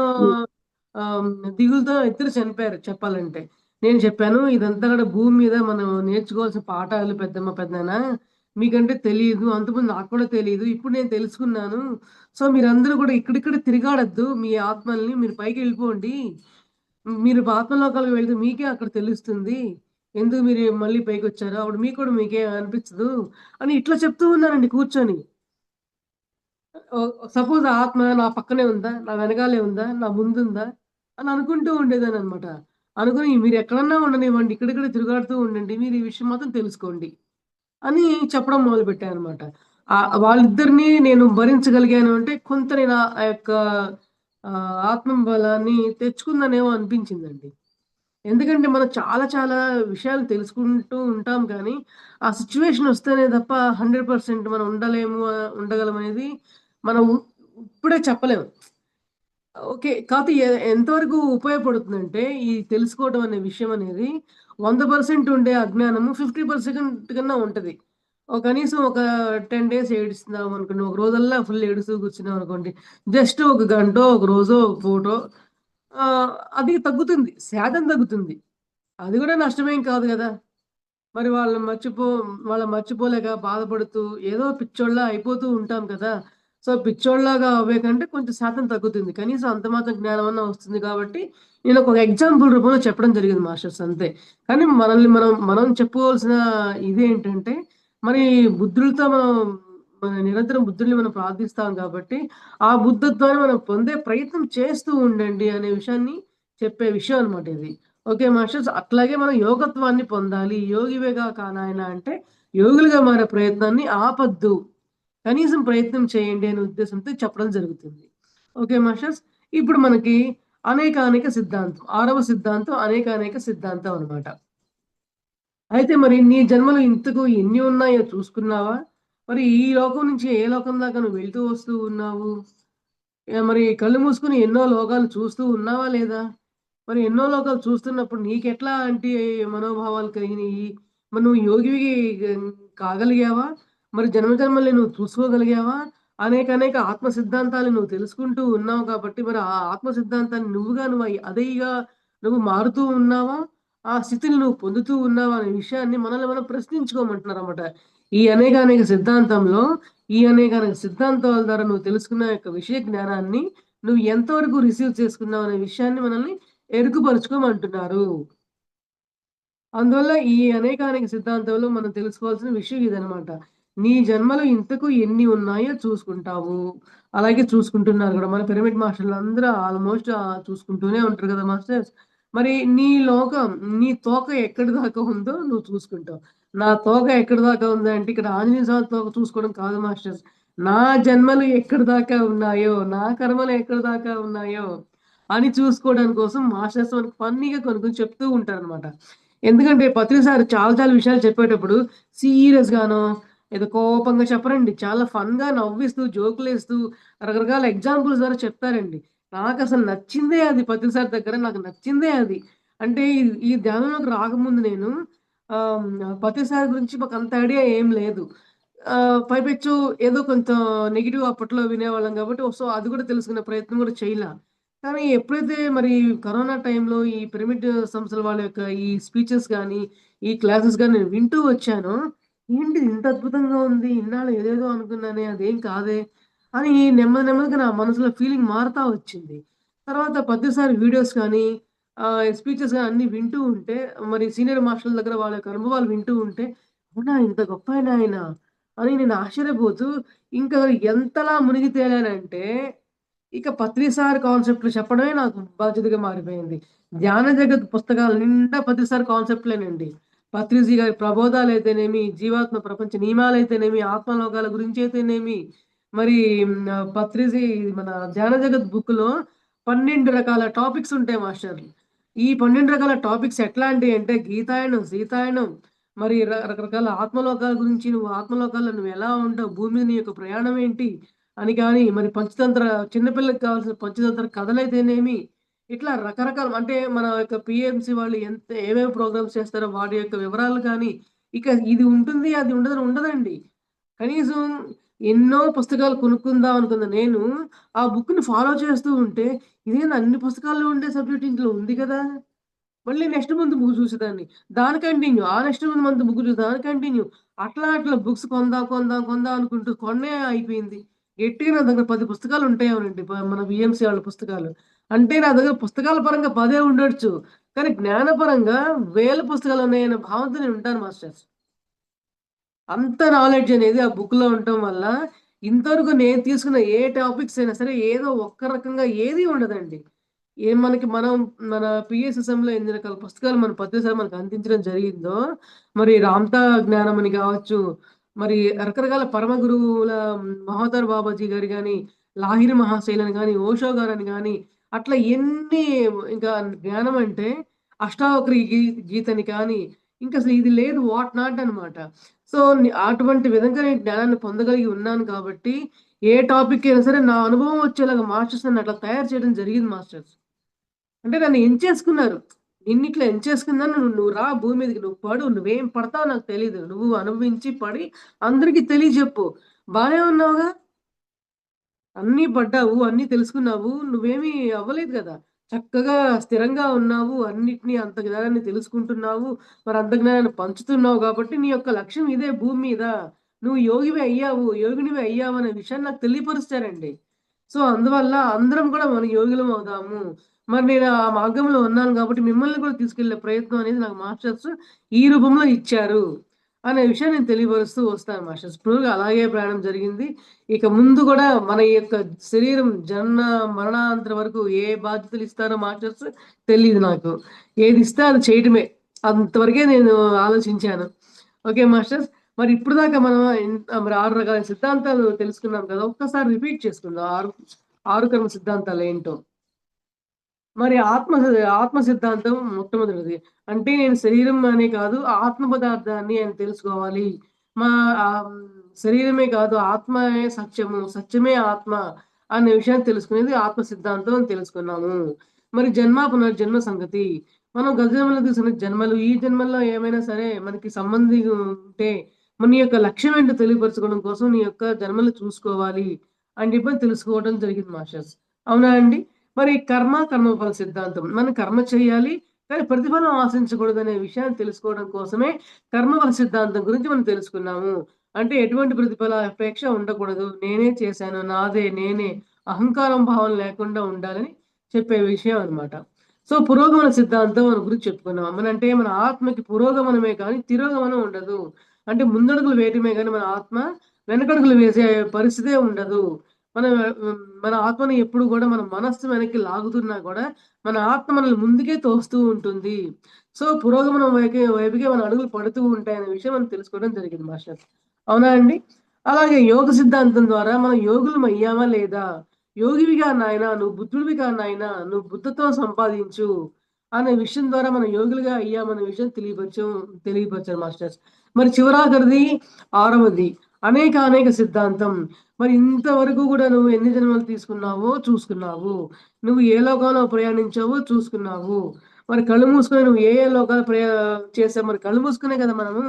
S2: దిగులుతో ఇద్దరు చనిపోయారు చెప్పాలంటే. నేను చెప్పాను, "ఇదంతా కూడా భూమి మీద మనం నేర్చుకోవాల్సిన పాఠాలు పెద్దమ్మ, పెదనాన్న. మీకంటే తెలీదు. అంతకుముందు నాకు కూడా తెలీదు. ఇప్పుడు నేను తెలుసుకున్నాను. సో, మీరందరూ కూడా ఇక్కడిక్కడ తిరగాడొద్దు. మీ ఆత్మల్ని మీరు పైకెళ్ళిపోండి. మీరు ఆత్మలోకాలకు వెళ్తే మీకే అక్కడ తెలుస్తుంది. ఎందుకు మీరు మళ్ళీ పైకొచ్చారో అప్పుడు మీకు కూడా మీకేం అనిపించదు" అని ఇట్లా చెప్తూ ఉన్నానండి కూర్చొని. సపోజ్ ఆ ఆత్మ నా పక్కనే ఉందా? నా వెనకాలే ఉందా? నా ముందుందా? అని అనుకుంటూ ఉండేదాన్ననమాట. అనుకోని మీరెక్కడన్నా ఉండనివ్వండి. ఇక్కడిక్కడ తిరుగాడుతూ ఉండండి. మీరు ఈ విషయం మాత్రం తెలుసుకోండి అని చెప్పడం మొదలుపెట్టాననమాట. వాళ్ళిద్దరిని నేను భరించగలిగాను అంటే కొంత నేను ఆ యొక్క ఆత్మబలాన్ని తెచ్చుకున్నానేమో అనిపించిందండి. ఎందుకంటే మనం చాలా చాలా విషయాలు తెలుసుకుంటూ ఉంటాం కానీ, ఆ సిట్యుయేషన్ వస్తేనే తప్ప 100% మనం ఉండలేము, ఉండగలమనేది మనం ఇప్పుడే చెప్పలేము. ఓకే. కాపోతే ఎంతవరకు ఉపయోగపడుతుందంటే, ఈ తెలుసుకోవడం అనే విషయం అనేది 100% ఉండే అజ్ఞానము 50% కన్నా ఉంటది. కనీసం ఒక 10 డేస్ ఏడుస్తున్నామనుకోండి, ఒక రోజల్లా ఫుల్ ఏడుస్తూ కూర్చున్నామనుకోండి, జస్ట్ ఒక గంటో, ఒక రోజో, ఒక పూటో అది తగ్గుతుంది. శాతం తగ్గుతుంది. అది గూడా నష్టమేం కాదు గదా! మరి వాళ్ళని మర్చిపోలేక బాధపడుతూ ఏదో పిచ్చోళ్ళలా అయిపోతూ ఉంటాం కదా! సో, పిచ్చోళ్ళలాగా అవ్వే కంటే కొంచెం శాతం తగ్గుతుంది. కనీసం అంత మాత్రం జ్ఞానమన్నా వస్తుంది కాబట్టి, నేనొక ఎగ్జాంపుల్ రూపంలో చెప్పడం జరిగింది మాస్టర్స్ అంతే. కానీ మనల్ని మనం చెప్పుకోవాల్సిన ఇదేంటంటే, మరి బుద్ధులతో మన నిరంతరం బుద్ధుడిని మనం ప్రార్థిస్తాం కాబట్టి, ఆ బుద్ధత్వాన్ని మనం పొందే ప్రయత్నం చేస్తూ ఉండండి అనే విషయాన్ని చెప్పే విషయం అన్నమాట ఇది. Okay masters. అట్లాగే మనం యోగత్వాన్ని పొందాలి. యోగివేగా కానాయన అంటే, యోగులుగా మారే ప్రయత్నాన్ని ఆపొద్దు. కనీసం ప్రయత్నం చేయండి అనే ఉద్దేశంతో చెప్పడం జరుగుతుంది. Okay masters. ఇప్పుడు మనకి అనేకానేక సిద్ధాంతం. ఆరవ సిద్ధాంతం అనేకానేక సిద్ధాంతం అన్నమాట. అయితే మరి నీ జన్మలు ఇంతకు ఎన్ని ఉన్నాయో చూసుకున్నావా? మరి ఈ లోకం నుంచి ఏ లోకం దాకా నువ్వు వెళ్తూ వస్తూ ఉన్నావు? మరి కళ్ళు మూసుకొని ఎన్నో లోకాలు చూస్తూ ఉన్నావా లేదా? మరి ఎన్నో లోకాలు చూస్తున్నప్పుడు నీకెట్లాంటి మనోభావాలు కలిగినియి? మరి నువ్వు యోగివి కాగలిగావా? మరి జన్మ జన్మల్ని నువ్వు చూసుకోగలిగావా? అనేక ఆత్మ సిద్ధాంతాలు నువ్వు తెలుసుకుంటూ ఉన్నావు కాబట్టి, మరి ఆ ఆత్మ సిద్ధాంతాన్ని నువ్వు అదేగా నువ్వు మారుతూ ఉన్నావా? ఆ స్థితిని నువ్వు పొందుతూ ఉన్నావా? అనే విషయాన్ని మనల్ని మనం ప్రశ్నించుకోమంటున్నారన్నమాట. ఈ అనేకానేక సిద్ధాంతంలో ఈ అనేకానేక సిద్ధాంతాల ద్వారా నువ్వు తెలుసుకున్న యొక్క విషయ జ్ఞానాన్ని నువ్వు ఎంతవరకు రిసీవ్ చేసుకున్నావు అనే విషయాన్ని మనల్ని ఎరుకుపరుచుకోమంటున్నారు. అందువల్ల ఈ అనేకానేక సిద్ధాంతంలో మనం తెలుసుకోవాల్సిన విషయం ఇదనమాట. నీ జన్మలు ఇంతకు ఎన్ని ఉన్నాయో చూసుకుంటావు. అలాగే చూసుకుంటున్నారు గూడా. మన పిరమిడ్ మాస్టర్‌లందరూ ఆల్‌మోస్ట్ చూసుకుంటూనే ఉంటారు గదా మాస్టర్స్. మరి నీ లోకం, నీ తోక ఎక్కడి దాకా ఉందో నువ్వు చూసుకుంటావు. నా తోక ఎక్కడి దాకా ఉందంటే ఇక్కడ ఆంజనేయ స్వామి తోక చూసుకోవడం కాదు మాస్టర్స్. నా జన్మలు ఎక్కడి దాకా ఉన్నాయో, నా కర్మలు ఎక్కడి దాకా ఉన్నాయో అని చూసుకోవడం కోసం మాస్టర్స్ మనకు ఫన్నీగా కొన్ని కొన్ని చెప్తూ ఉంటారనమాట. ఎందుకంటే ప్రతిసారి చాలా చాలా విషయాలు చెప్పేటప్పుడు సీరియస్‌గానో, ఏదో కోపంగా చెప్పరండి. చాలా ఫన్‌గా నవ్విస్తూ, జోకులేస్తూ రకరకాల ఎగ్జాంపుల్స్ ద్వారా చెప్తారండి. నాకసలు నచ్చిందే అది ప్రతిసారి దగ్గర నాకు నచ్చిందే అది. అంటే ఈ ధ్యానంలోకి రాకముందు నేను ప్రతిసారి గురించి మాకంత ఐడియా ఏం లేదు. పైపెచ్చు ఏదో కొంచెం నెగెటివ్ అప్పట్లో వినేవాళ్ళం కాబట్టి సో, అది కూడా తెలుసుకునే ప్రయత్నం కూడా చేయలా. కానీ ఎప్పుడైతే మరి కరోనా టైంలో ఈ పిరమిడ్ సంస్థల వాళ్ళ యొక్క ఈ స్పీచెస్ గాని, ఈ క్లాసెస్ గాని నేను వింటూ వచ్చానో, ఏంటిది ఇంత అద్భుతంగా ఉంది. ఇన్నాళ్ళు ఏదేదో అనుకున్నానే అదేం కాదే అని నెమ్మది నెమ్మదిగా నా మనసులో ఫీలింగ్ మారుతా వచ్చింది. తర్వాత ప్రతిసారి వీడియోస్ కానీ, స్పీచెస్ గాని అన్నీ వింటూ ఉంటే మరి సీనియర్ మాస్టర్‌ల దగ్గర వాళ్ళ యొక్క అనుభవాలు వింటూ ఉంటే, అవునా! ఇంత గొప్పాయన ఆయన అని నేను ఆశ్చర్యపోతూ ఇంకా ఎంతలా మునిగి తేలానంటే ఇక పత్రిసార్ కాన్సెప్ట్‌లు చెప్పడమే నాకు బాధ్యతగా మారిపోయింది. ధ్యాన జగత్ పుస్తకాల నిండా పత్రిసార్ కాన్సెప్ట్‌లేనండి. పత్రిజీ గారి ప్రబోధాలైతేనేమి, జీవాత్మ ప్రపంచ నియమాలైతేనేమి, ఆత్మలోకాల గురించైతేనేమి, మరి పత్రిజీ మన ధ్యాన జగత్ బుక్‌లో 12 రకాల టాపిక్స్ ఉంటాయి మాస్టర్. ఈ 12 రకాల టాపిక్స్ ఎట్లాంటియంటే గీతాయనం, సీతాయనం, మరి రకరకాల ఆత్మలోకాల గురించి నువ్వు ఆత్మలోకాల్లో నువ్వెలా ఉంటావు? భూమి మీద నీ యొక్క ప్రయాణం ఏంటి? అని కానీ, మరి పంచతంత్ర చిన్నపిల్లలకి కావాల్సిన పంచతంత్ర కథలైతేనేమి, ఇట్లా రకరకాల అంటే మన యొక్క పీఎంసీ వాళ్ళు ఏమేమి ప్రోగ్రామ్స్ చేస్తారో వాటి యొక్క వివరాలు కానీ, ఇక ఇది ఉంటుంది, అది ఉండదని ఉండదండి. కనీసం ఎన్నో పుస్తకాలు కొనుక్కుందాం అనుకున్న నేను, ఆ బుక్‌ని ఫాలో చేస్తూ ఉంటే, ఇదేంది అన్ని పుస్తకాల్లో ఉండే సబ్జెక్ట్ ఇందులో ఉంది కదా! మళ్ళీ నెక్స్ట్ మంత్ బుక్ చూసేదాన్ని. దాని కంటిన్యూ. ఆ నెక్స్ట్ మంత్ బుక్ చూసి దాని కంటిన్యూ. అట్లా బుక్స్ కొందాం అనుకుంటూ కొనే అయిపోయింది. గట్టిగా నా దగ్గర 10 పుస్తకాలు ఉంటాయేమోనండి. మన బీఎంసీ వాళ్ళ పుస్తకాలు. అంటే నా దగ్గర పుస్తకాల పరంగా 10 ఉండొచ్చు. కానీ జ్ఞానపరంగా వేల పుస్తకాలు ఉన్నాయన్న భావంతో నేను ఉంటాను మాస్టర్స్. అంత నాలెడ్జ్ అనేది ఆ బుక్‌లో ఉండటం వల్ల, ఇంతవరకు నేను తీసుకున్న ఏ టాపిక్స్ అయినా సరే, ఏదో ఒక్క రకంగా ఏది ఉండదండి. మనం మన పీఎస్ఎస్ఎంలో ఎన్ని రకాల పుస్తకాలు మన ప్రతిసారి మనకు అందించడం జరిగిందో, మరి రామ్తా జ్ఞానం అని కావచ్చు, మరి రకరకాల పరమ గురువుల మహోదర్ బాబాజీ గారు గాని, లాహిరి మహాశైలని గాని, ఓషో గారని గాని, అట్లా ఎన్ని ఇంకా జ్ఞానం అంటే అష్టావక్ర గీతని కానీ, ఇంకసలు ఇది లేదు వాట్ నాట్ అనమాట. సో, అటువంటి విధంగా నేను జ్ఞానాన్ని పొందగలిగి ఉన్నాను కాబట్టి, ఏ టాపిక్ అయినా సరే నా అనుభవం వచ్చేలాగా మాస్టర్స్ నన్ను అట్లా తయారు చేయడం జరిగింది మాస్టర్స్. అంటే నన్ను ఎంచేసుకున్నారు. నిన్నిట్లా ఎంచేసుకున్నాను నువ్వు రా భూమి మీదకి నువ్వు పడు. నువ్వేం పడతావో నాకు తెలీదు. నువ్వు అనుభవించి పడి అందరికి తెలియజెప్పు. బానే ఉన్నావుగా? అన్నీ పడ్డావు, అన్నీ తెలుసుకున్నావు. నువ్వేమి అవ్వలేదు గదా! చక్కగా స్థిరంగా ఉన్నావు. అన్నిటిని అంత జ్ఞానాన్ని తెలుసుకుంటున్నావు. మరి అంత జ్ఞానాన్ని పంచుతున్నావు గాబట్టి, నీ యొక్క లక్ష్యం ఇదే భూమి మీద. నువ్వు యోగివి అయ్యావు, యోగినివి అయ్యావు అనే విషయాన్ని నాకు తెలియపరుస్తారండి. సో, అందువల్ల అందరం గూడా మనం యోగులం అవుదాము. మరి నేను ఆ మార్గంలో ఉన్నాను గాబట్టి, మిమ్మల్ని కూడా తీసుకెళ్ళే ప్రయత్నం అనేది నాకు మాస్టర్స్ ఈ రూపంలో ఇచ్చారు. అనే విషయాన్ని నేను తెలియపరుస్తూ వస్తాను మాస్టర్స్. ఇప్పుడు అలాగే ప్రయాణం జరిగింది. ఇక ముందు గూడా మన యొక్క శరీరం మరణాంతర వరకు ఏ బాధ్యతలు ఇస్తారో మాస్టర్స్ తెలీదు నాకు. ఏదిస్తే అది చేయటమే. అంతవరకే నేను ఆలోచించాను. Okay masters. మరి ఇప్పటిదాకా మనం మరి 6 రకాల సిద్ధాంతాలు తెలుసుకున్నాం కదా! ఒక్కసారి రిపీట్ చేసుకుందాం. 6 కర్మ సిద్ధాంతాలేంటో. మరి ఆత్మ సిద్ధాంతం మొట్టమొదటిది. అంటే నేను శరీరం అనే కాదు, ఆత్మ పదార్థాన్ని అని తెలుసుకోవాలి. మా శరీరమే కాదు ఆత్మయే సత్యము, సత్యమే ఆత్మ అనే విషయాన్ని తెలుసుకునేది ఆత్మ సిద్ధాంతం అని తెలుసుకున్నాము. మరి పునర్జన్మ సంగతి. మనం గత జన్మలో తీసుకున్న జన్మలు, ఈ జన్మల్లో ఏమైనా సరే మనకి సంబంధి ఉంటే మన యొక్క లక్ష్యం ఏంటో తెలియపరచుకోవడం కోసం నీ యొక్క జన్మలు చూసుకోవాలి అని చెప్పని తెలుసుకోవడం జరిగింది మాస్టర్స్. అవునా అండి? మరి కర్మఫల సిద్ధాంతం. మనం కర్మ చేయాలి. కానీ ప్రతిఫలం ఆశించకూడదనే విషయాన్ని తెలుసుకోవడం కోసమే కర్మఫల సిద్ధాంతం గురించి మనం తెలుసుకున్నాము. అంటే ఎటువంటి ప్రతిఫల అపేక్ష ఉండకూడదు. నేనే చేశాను, నాదే, నేనే అహంకారం భావం లేకుండా ఉండాలని చెప్పే విషయం అన్నమాట. సో, పురోగమన సిద్ధాంతం అని గురించి చెప్పుకున్నాం. అంటే మన ఆత్మకి పురోగమనమే కానీ తిరోగమనం ఉండదు. అంటే ముందడుగులు వేయటమే గాని మన ఆత్మ వెనకడుగులు వేసే పరిస్థితే ఉండదు. మన మన ఆత్మని ఎప్పుడు గూడా మన మనస్సు వెనక్కి లాగుతున్నా గూడా, మన ఆత్మ మనల్ని ముందుకే తోస్తూ ఉంటుంది. సో, పురోగమనం వైపుకే మన అడుగులు పడుతూ ఉంటాయనే విషయం మనం తెలుసుకోవడం జరిగింది మాస్టర్స్. అవునా అండి? అలాగే యోగ సిద్ధాంతం ద్వారా మనం యోగులమయ్యామా లేదా? యోగివిగా నాయనా, నువ్వు బుద్ధుడివిగా నాయనా, నువ్వు బుద్ధత్వం సంపాదించు అనే విషయం ద్వారా మనం యోగులుగా అయ్యామనే విషయం తెలియపరిచారు మాస్టర్స్. మరి చివరాఖరిది ఆరవది అనేక సిద్ధాంతం. మరి ఇంతవరకు గూడా నువ్వు ఎన్ని జన్మలు తీసుకున్నావో చూసుకున్నావు. నువ్వు ఏ లోకంలో ప్రయాణించావో చూసుకున్నావు. మరి కళ్ళు మూసుకొని నువ్వు ఏ లోకాలు చేసావు మరి కళ్ళు మూసుకునే కదా మనము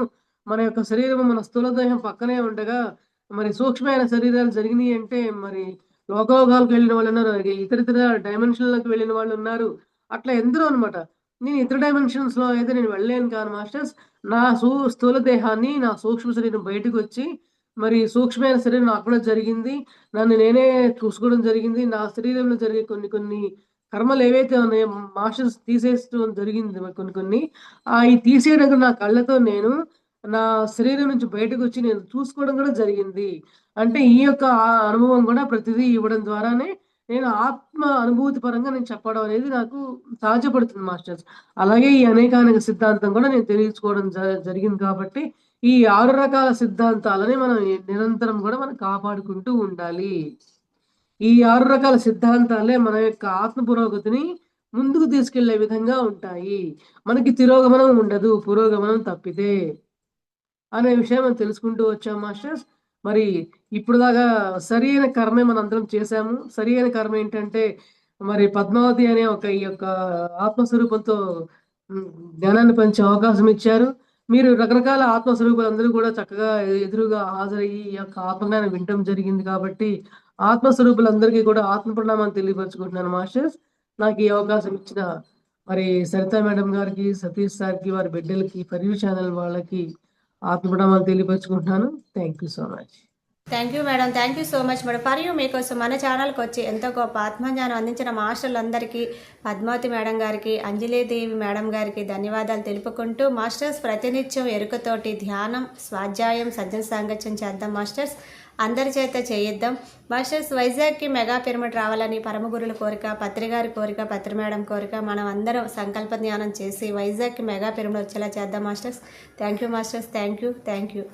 S2: మన యొక్క శరీరము, మన స్థూల దేహం పక్కనే ఉండగా, మరి సూక్ష్మమైన శరీరాలు జరిగినియంటే మరి లోకలోకాలకు వెళ్ళిన వాళ్ళున్నారు. ఇతరితర డైమెన్షన్‌లోకి వెళ్ళిన వాళ్ళున్నారు. అట్లా ఎందరో అన్నమాట. నేను ఇతర డైమెన్షన్స్‌లో అయితే నేను వెళ్ళలేను కానీ మాస్టర్స్, నా స్థూల దేహాన్ని, నా సూక్ష్మ శరీరం బయటకొచ్చి మరి సూక్ష్మమైన శరీరం నాకు కూడా జరిగింది. నన్ను నేనే చూసుకోవడం జరిగింది. నా శరీరంలో జరిగే కొన్ని కొన్ని కర్మలేవైతే ఉన్నాయో మాస్టర్స్ తీసేయడం జరిగింది కొన్ని కొన్ని. ఈ తీసేయడం కూడా నా కళ్ళతో నేను నా శరీరం నుంచి బయటకొచ్చి నేను చూసుకోవడం కూడా జరిగింది. అంటే ఈ యొక్క అనుభవం కూడా ప్రతిదీ ఇవ్వడం ద్వారానే నేను ఆత్మ అనుభూతి పరంగా నేను చెప్పడం అనేది నాకు సహజపడుతుంది మాస్టర్స్. అలాగే ఈ అనేకానేక సిద్ధాంతం కూడా నేను తెలుసుకోవడం జరిగింది కాబట్టి ఈ 6 రకాల సిద్ధాంతాలని మనం నిరంతరం గూడా మనం కాపాడుకుంటూ ఉండాలి. ఈ 6 రకాల సిద్ధాంతాలే మన యొక్క ఆత్మ పురోగతిని ముందుకు తీసుకెళ్ళే విధంగా ఉంటాయి. మనకి తిరోగమనం ఉండదు. పురోగమనం తప్పితే. అనే విషయం మనం తెలుసుకుంటూ వచ్చాం మాస్టర్స్. మరి ఇప్పుడు దాకా సరి అయిన కర్మే మనందరం చేశాము. సరి అయిన కర్మ ఏంటంటే మరి పద్మావతి అనే ఈ యొక్క ఆత్మస్వరూపంతో హ్మ్, జ్ఞానాన్ని పంచే అవకాశం ఇచ్చారు. మీరు రకరకాల ఆత్మస్వరూపాలందరూ కూడా చక్కగా ఎదురుగా హాజరయ్యి ఈ యొక్క ఆత్మజ్ఞానం వినటం జరిగింది కాబట్టి, ఆత్మస్వరూపులందరికీ కూడా ఆత్మ ప్రణామాలు తెలియపరుచుకుంటున్నాను మాస్టర్స్. నాకు ఈ అవకాశం ఇచ్చిన మరి సరిత మేడం గారికి, సతీష్ సార్‌కి, వారి బిడ్డలకి, ఫర్ ఛానల్ వాళ్ళకి ఆత్మ ప్రణామాలు తెలియపరుచుకుంటున్నాను. Thank you so much.
S1: Thank you madam. Thank you so much madam. For you మీకోసం మన ఛానల్కి వచ్చి ఎంతో గొప్ప ఆత్మజ్ఞానం అందించిన మాస్టర్లందరికీ, పద్మావతి మేడం గారికి, అంజలీదేవి మేడం గారికి ధన్యవాదాలు తెలుపుకుంటూ, మాస్టర్స్ ప్రతినిత్యం ఎరుకతోటి ధ్యానం, స్వాధ్యాయం, సజ్జన సాంగత్యం చేద్దాం మాస్టర్స్. అందరి చేత చేయిద్దాం మాస్టర్స్. వైజాగ్కి మెగా పిరమిడ్ రావాలని పరమగురుల కోరిక, పత్రి గారి కోరిక, పత్రి మేడం కోరిక. మనం అందరం సంకల్ప ధ్యానం చేసి వైజాగ్కి మెగా పిరమిడ్ వచ్చేలా చేద్దాం masters. Thank you masters. Thank you.